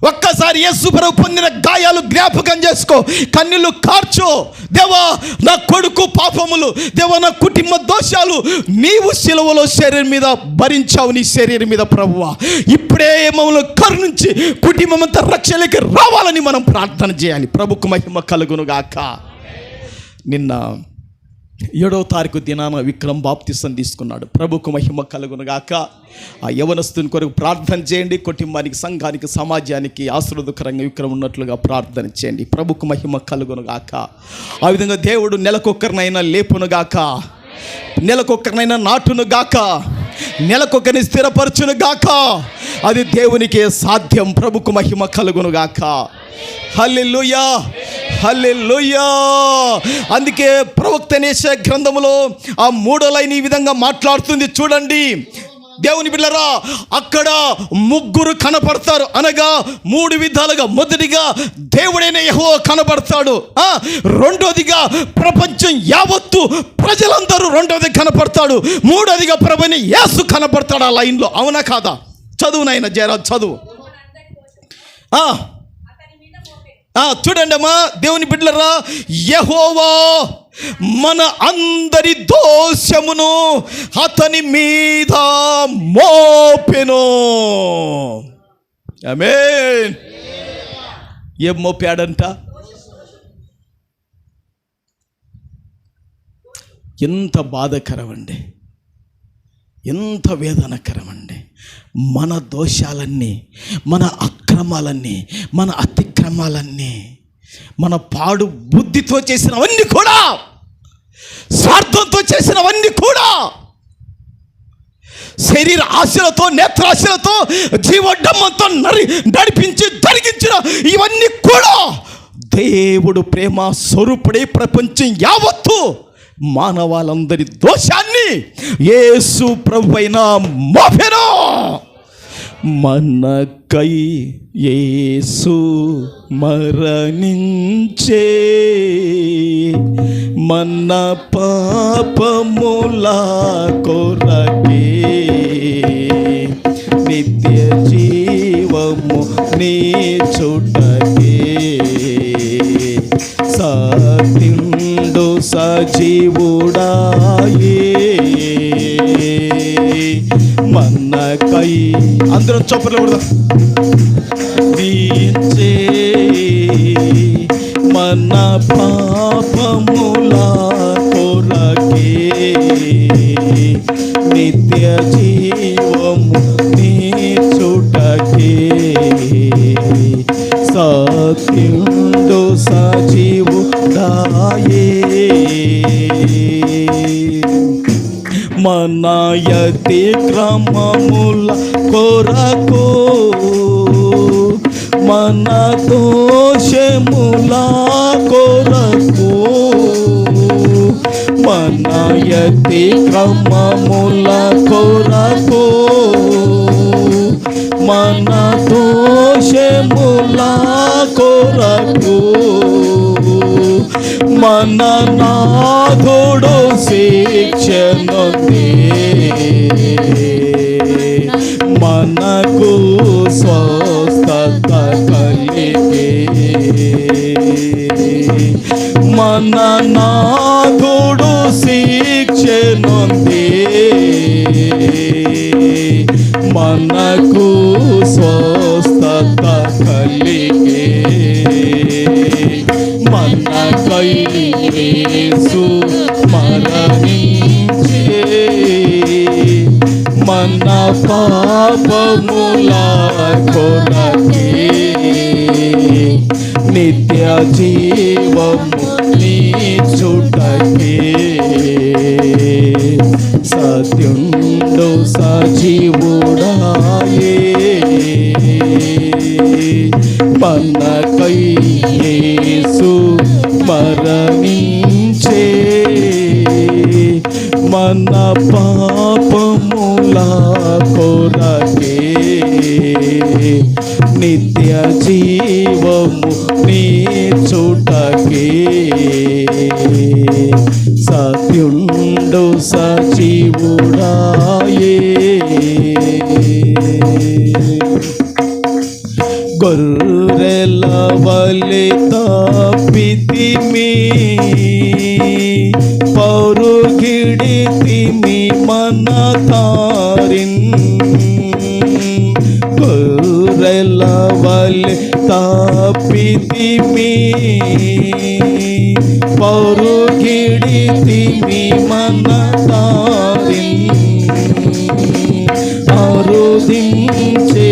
S1: ఒక్కసారి యేసు ప్రభు పొందిన గాయాలు జ్ఞాపకం చేసుకో, కన్నీళ్లు కార్చో. దేవా, నా కొడుకు పాపములు, దేవా నా కుటుంబ దోషాలు నీవు సిలువలో శరీరం మీద భరించావు. నీ శరీరం మీద ప్రభువా ఇప్పుడే మమ్మల్ని కరుణించి కుటుంబం అంతా రక్షణలోకి రావాలని మనం ప్రార్థన చేయాలి. ప్రభుకు మహిమ కలుగునుగాక. నిన్న 7వ తారీఖు దినాన విక్రమ్ బాప్తిసం తీసుకున్నాడు. ప్రభుకు మహిమ కలుగునుగాక. ఆ యవనస్తుని కొరకు ప్రార్థన చేయండి. కుటుంబానికి, సంఘానికి, సమాజానికి ఆశీర్వాదకరంగా విక్రమ్ ఉన్నట్లుగా ప్రార్థన చేయండి. ప్రభుకు మహిమ కలుగునుగాక. ఆ విధంగా దేవుడు నెలకొక్కరినైనా లేపునుగాక, నెలకొక్కరినైనా నాటునుగాక, నెలకొకరిని స్థిరపరచునుగాక. అది దేవునికే సాధ్యం. ప్రభుకు మహిమ కలుగునుగాక. హల్లెలూయా, హల్లెలూయా. అందుకే ప్రవక్త యెషయా గ్రంథములో ఆ 3వ లైన్ ఈ విధంగా మాట్లాడుతుంది చూడండి. దేవుని బిడ్డలారా, అక్కడ 3 కనపడతారు, అనగా 3 విధాలుగా. మొదటిగా దేవుడైన యెహోవా కనపడతాడు. రెండోదిగా ప్రపంచం యావత్తు ప్రజలందరూ రెండోది కనపడతాడు. మూడోదిగా ప్రభువైన యేసు కనపడతాడు ఆ లైన్లో. అవునా కాదా? చదువు నాయన జయరాజ్, చదువు. చూడండి అమ్మా, దేవుని బిడ్డలారా, యెహోవా మన అందరి దోషమును అతని మీద మోపెను. ఆమేన్. ఏం మోపాడంట? ఎంత బాధకరం అండి, ఎంత వేదనకరం అండి. మన దోషాలన్నీ, మన అక్రమాలన్నీ, మన అతిక్రమాలన్నీ, మన పాడు బుద్ధితో చేసినవన్నీ కూడా, స్వార్థంతో చేసినవన్నీ కూడా, శరీర ఆశలతో, నేత్రాశలతో, జీవోడ్డమ్మంతో నడిపించి జరిగించిన ఇవన్నీ కూడా దేవుడు ప్రేమ స్వరూపుడే ప్రపంచం యావత్తు మానవాళ్ళందరి దోషాన్ని యేసు ప్రభువైన మోపెను. మనకై యేసు మరణించే, మన పాపముల కొరకే, నిత్య జీవము నీచుటకే, సత్యుండు సజీవుడాయే, మనకై. అందరం చప్పట్లు కూడా దీంచే, మన పాపముల కొరకే, నిత్య జీవము నీచుటకే, సత్యుండు సజీవుడాయే, మన అతిక్రమముల కొరకు, మన దోషముల కొరకు, మన అతిక్రమముల కొరకు, మన దోషముల కొరకు, మన నాథుడు శిక్షనొంది, మనకు స్వస్థత కలిగే, మన నాథుడు శిక్షనొంది, మనకు స్వస్థత కలిగే, మనకై యేసు మరణించే, మన పాపముల కొరకే, నిత్య జీవము నీచుటకే, సత్యుండు సజీవుడాయే, మనకై యేసు మరణించే, మన పాపముల కొరకే, నిత్య జీవము నీచుటకే, సత్యుండు సజీవుడాయే. గొర్రెల వలె తప్పితిమి, పరుగిడితిమి మన తారిన్, గొర్రెల వలె తప్పితిమి, పరుగిడితిమి మన తారిన్, అరుదించే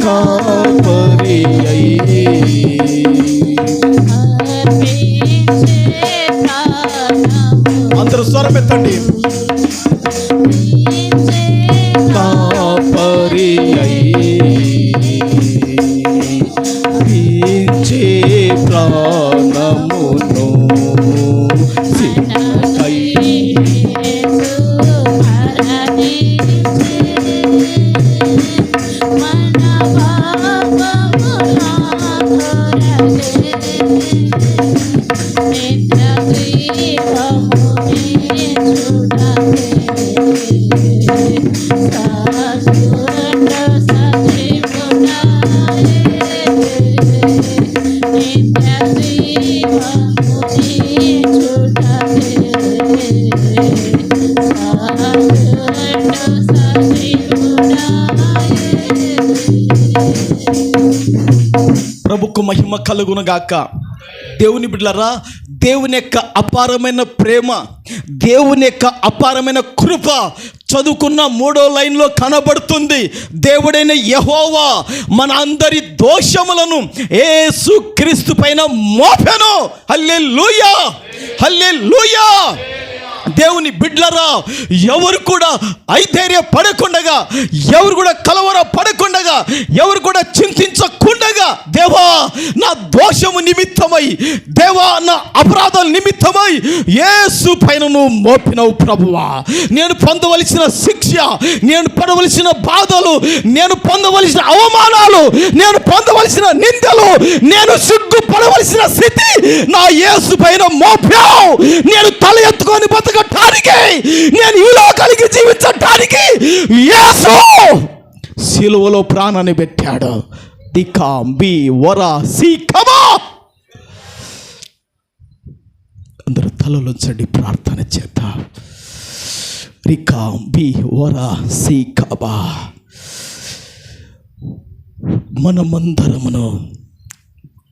S1: కాపరి అయ్యి, అందరూ స్వరమెత్తండి, కాపరి అయ్యి ఇచ్చే ప్రాణమును,
S2: Amen.
S1: ప్రభుకు మహిమ కలుగునుగాక. దేవుని బిడ్డలారా, దేవుని యొక్క అపారమైన ప్రేమ, దేవుని యొక్క అపారమైన కృప చదువుకున్న 3వ లైన్లో కనబడుతుంది. దేవుడైన యెహోవా మన అందరి దోషములను యేసు క్రీస్తు పైన మోపెను. హల్లెలూయా, హల్లెలూయా. దేవుని బిడ్డలారా, ఎవరు కూడా ఐధైర్య పడకుండగా, ఎవరు కూడా కలవర పడకుండగా, ఎవరు కూడా చింతించకుండగా, దేవా నా దోషము నిమిత్తమై, దేవా నా అపరాధాల నిమిత్తమై యేసు పైన నువ్వు మోపినవు ప్రభువా. నేను పొందవలసిన శిక్ష, నేను పడవలసిన బాధలు, నేను పొందవలసిన అవమానాలు, నేను పొందవలసిన నిందలు, నేను సిగ్గుపడవలసిన స్థితి నా యేసు పైన మోపావు. నేను తల ఎత్తుకొని బతకటానికి, నేను ఈ లోకానికి జీవించటానికి యేసు సిలువలో ప్రాణాన్ని పెట్టాడు. దికాంబి వరా సీకమా. అందరూ తలలోంచండి, ప్రార్థన చేద్దాం. రికాంబి వరా సీకమా. మనమందరమును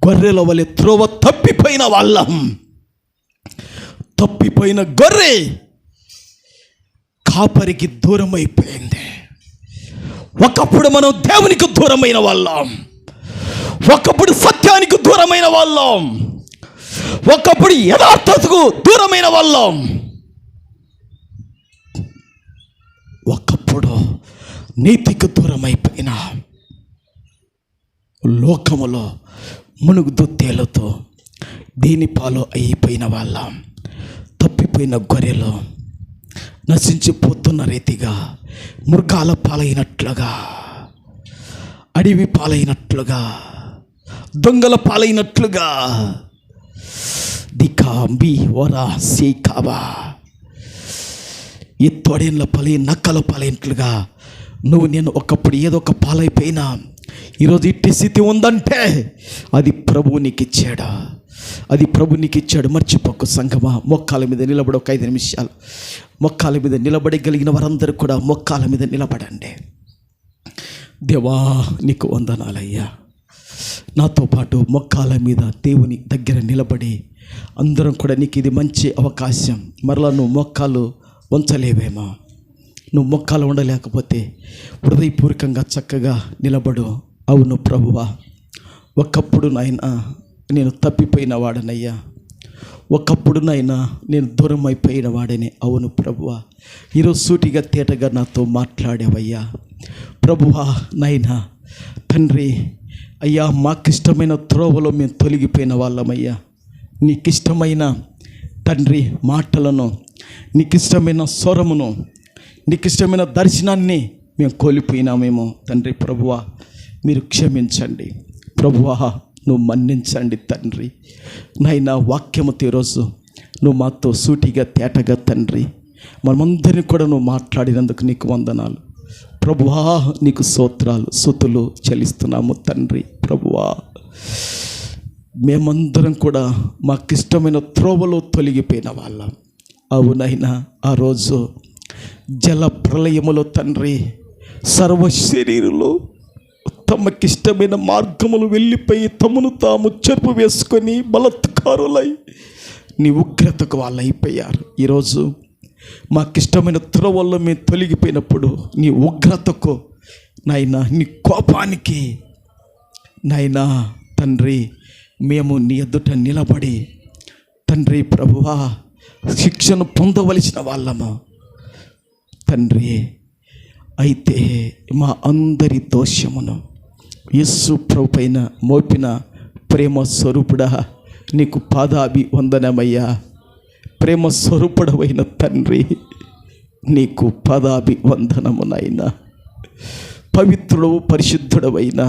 S1: గొర్రెల వలె త్రోవ తప్పిపోయిన వాళ్ళం. తప్పిపోయిన గొర్రె కాపరికి దూరం అయిపోయింది. ఒకప్పుడు మనం దేవునికి దూరమైన వాళ్ళం, ఒకప్పుడు సత్యానికి దూరమైన వాళ్ళం, ఒకప్పుడు యథార్థతకు దూరమైన వాళ్ళం, ఒకప్పుడు నీతికి దూరం అయిపోయిన లోకములో మునుగుతూ తేలుతూ దేని పాలు అయిపోయిన వాళ్ళం. తప్పిపోయిన గొర్రెలు నశించిపోతున్న రీతిగా, మృగాల పాలైనట్లుగా, అడవి పాలైనట్లుగా, దొంగల పాలైనట్లుగా, దికాంబి వరా సీకాబా, ఈ తొడేళ్ళ పాలై, నక్కల పాలైనట్లుగా నువ్వు నేను ఒకప్పుడు ఏదో ఒక పాలైపోయినా ఈరోజు ఇట్టి స్థితి ఉందంటే అది ప్రభువు నీకు ఇచ్చాడు, అది ప్రభు నీకు ఇచ్చాడు. మర్చిపోకు సంగమా. మొక్కాల మీద నిలబడి ఒక 5 నిమిషాలు మొక్కాల మీద నిలబడగలిగిన వారందరూ కూడా మొక్కాల మీద నిలబడండి. దేవా నీకు వందనాలయ్యా. నాతో పాటు మొక్కాల మీద దేవుని దగ్గర నిలబడి అందరం కూడా నీకు ఇది మంచి అవకాశం. మరలా నువ్వు మొక్కాలు ఉంచలేవేమో, నువ్వు మొక్కాలు ఉండలేకపోతే హృదయపూర్వకంగా చక్కగా నిలబడు. అవును ప్రభువా, ఒకప్పుడు నాయనా నేను తప్పిపోయిన వాడనయ్యా, ఒకప్పుడు నాయనా నేను దూరం అయిపోయిన వాడని. అవును ప్రభువా, ఈరోజు సూటిగా తేటగా నాతో మాట్లాడేవయ్యా. ప్రభువా నాయనా తండ్రి అయ్యా, మాకిష్టమైన త్రోవలో మేము తొలగిపోయిన వాళ్ళమయ్యా. నీకిష్టమైన తండ్రి మాటలను, నీకిష్టమైన స్వరమును, నీకిష్టమైన దర్శనాన్ని మేము కోల్పోయినామేమో తండ్రి. ప్రభువా మీరు క్షమించండి ప్రభువా, నువ్వు మన్నించండి తండ్రి. నాయనా వాక్యముతో ఈరోజు నువ్వు మాతో సూటిగా తేటగా తండ్రి మనమందరినీ కూడా నువ్వు మాట్లాడినందుకు నీకు వందనాలు ప్రభువా. నీకు స్తోత్రాలు స్తుతులు చెల్లిస్తున్నాము తండ్రి. ప్రభువా మేమందరం కూడా మాకిష్టమైన త్రోవలో తొలగిపోయిన వాళ్ళం. అవునైనా ఆ రోజు జల ప్రళయములో తండ్రి సర్వ శరీరులో తమకిష్టమైన మార్గములు వెళ్ళిపోయి తమను తాము చెరుపు వేసుకొని బలత్కారులై నీ ఉగ్రతకు వాళ్ళు అయిపోయారు. ఈరోజు మాకిష్టమైన త్రోవల్లో మేము తొలగిపోయినప్పుడు నీ ఉగ్రతకు నాయనా, నీ కోపానికి నాయనా తండ్రి మేము నీ ఎదుట నిలబడి తండ్రి ప్రభువా శిక్షను పొందవలసిన వాళ్ళము తండ్రి. అయితే మా అందరి దోషమును యేసు ప్రభు పైన మోపిన ప్రేమ స్వరూపుడా నీకు పాదాభి వందనమయ్యా. ప్రేమ స్వరూపుడవైన తండ్రి నీకు పాదాభి వందనమునైనా. పవిత్రుడవు పరిశుద్ధుడవైన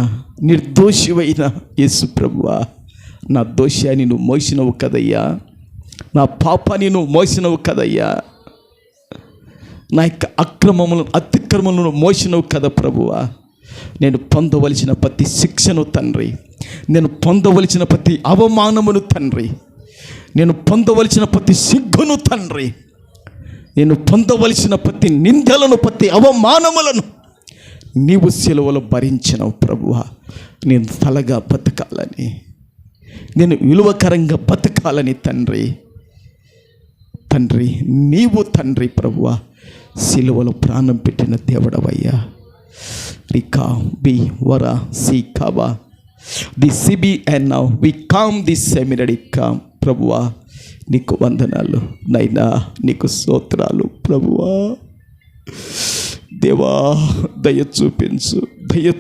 S1: నిర్దోషివైన యేసు ప్రభువా, నా దోషాన్ని నువ్వు మోసినవు కదయ్యా, నా పాపాన్ని నువ్వు మోసినవు కదయ్యా, నా యొక్క అక్రమములను అతిక్రమములను మోసినవు కదా ప్రభువా. నేను పొందవలసిన ప్రతి శిక్షను తండ్రి, నేను పొందవలసిన ప్రతి అవమానమును తండ్రి, నేను పొందవలసిన ప్రతి సిగ్గును తండ్రి నేను పొందవలసిన ప్రతి నిందలను, ప్రతి అవమానములను నీవు సిలువలో భరించినవు ప్రభువా. నేను తలగా బతకాలని, నేను విలువకరంగా బతకాలని తండ్రి నీవు తండ్రి ప్రభువా సిలువలో ప్రాణం పెట్టిన దేవుడవయ్యా. రికా బి వరా సి కాబా ది సిబి and now we come the seminary come ప్రభువా. నీకు వందనాలు నైనా, నీకు స్తోత్రాలు ప్రభువా. దేవా దయ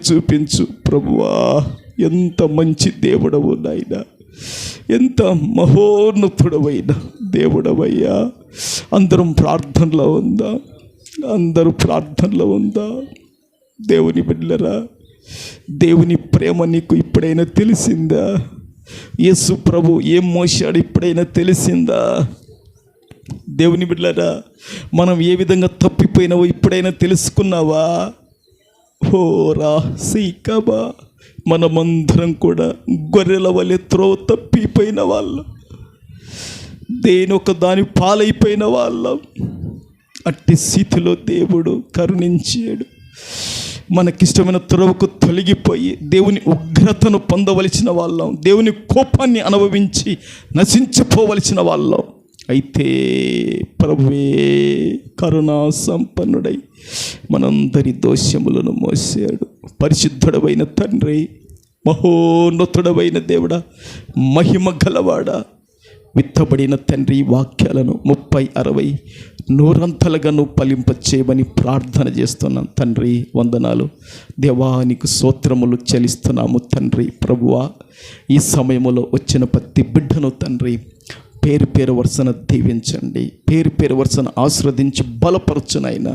S1: చూపించు ప్రభువా. ఎంత మంచి దేవుడవు నాయనా, ఎంత మహోన్నతుడవైన దేవుడవయ్యా. అందరూ ప్రార్థనలో ఉందా? దేవుని బిడ్డలారా, దేవుని ప్రేమ నీకు ఇప్పుడైనా తెలిసిందా? యేసు ప్రభు ఏం మోసాడు ఇప్పుడైనా తెలిసిందా? దేవుని బిడ్డలారా, మనం ఏ విధంగా తప్పిపోయినావో ఇప్పుడైనా తెలుసుకున్నావా? హోరా సీకబా, మనమందరం కూడా గొర్రెల వలె త్రోవ తప్పిపోయిన వాళ్ళం, దేనొక దాని పాలైపోయిన వాళ్ళం. అట్టి స్థితిలో దేవుడు కరుణించాడు. మనకిష్టమైన త్రోవకు తొలగిపోయి దేవుని ఉగ్రతను పొందవలసిన వాళ్ళం, దేవుని కోపాన్ని అనుభవించి నశించిపోవలసిన వాళ్ళం. అయితే ప్రభువే కరుణా సంపన్నుడై మనందరి దోషములను మోసాడు. పరిశుద్ధుడవైన తండ్రి, మహోన్నతుడవైన దేవుడా, మహిమ గలవాడా, విత్తబడిన తండ్రి వాక్యాలను 30, 60, 100 నువ్వు ఫలింపచేయమని ప్రార్థన చేస్తున్నాను తండ్రి. వందనాలు దేవా, నీకు స్తోత్రములు చెల్లిస్తున్నాము తండ్రి. ప్రభువా, ఈ సమయంలో వచ్చిన ప్రతి బిడ్డను తండ్రి పేరు వరుసన దీవించండి, పేరు వరుసన ఆశీర్వదించి బలపరచునైనా.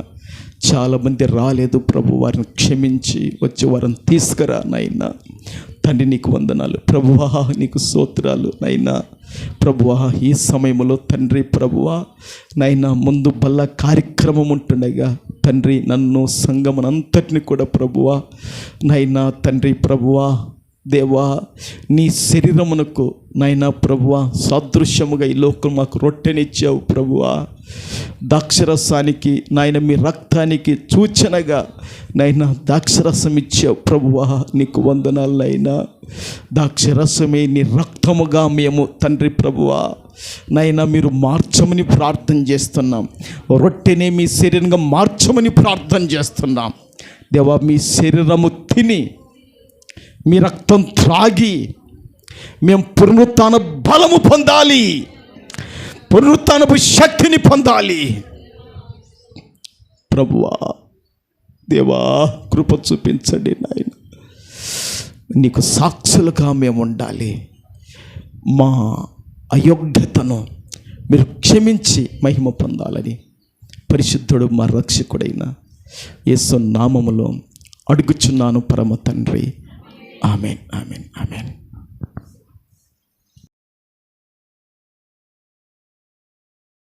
S1: చాలామంది రాలేదు ప్రభు, వారిని క్షమించి వచ్చి వారిని తీసుకురా నైనా. తండ్రి నీకు వందనాలు ప్రభువా, నీకు స్తోత్రాలు నైనా. ప్రభువా, ఈ సమయంలో తండ్రి ప్రభువా నైనా ముందు బల్ల కార్యక్రమం ఉంటుండగా తండ్రి నన్ను సంఘమునంతటిని కూడా ప్రభువా నైనా తండ్రి ప్రభువా దేవా, నీ శరీరమునకు నైనా ప్రభువా సాదృశ్యముగా ఈ లోకం మాకు రొట్టెనిచ్చావు ప్రభువా. ద్రాక్షరసానికి నాయన మీ రక్తానికి సూచనగా నైనా ద్రాక్షరసం ఇచ్చావు ప్రభువా. నీకు వందనాలు నైనా. ద్రాక్షరసమే నీ రక్తముగా మేము తండ్రి ప్రభువా నైనా మీరు మార్చమని ప్రార్థన చేస్తున్నాం. రొట్టెనే మీ శరీరంగా మార్చమని ప్రార్థన చేస్తున్నాం దేవా. మీ శరీరము తిని మీ రక్తం త్రాగి మేము పునరుత్థాన బలము పొందాలి, పునరుత్థానపు శక్తిని పొందాలి ప్రభువా. దేవా, కృప చూపించండి నాయన. నీకు సాక్షులుగా మేము ఉండాలి. మా అయోగ్యతను మీరు క్షమించి మహిమ పొందాలని పరిశుద్ధుడు మా రక్షకుడైన యేసు నామములో అడుగుచున్నాను పరమ తండ్రి. Amen, amen, amen.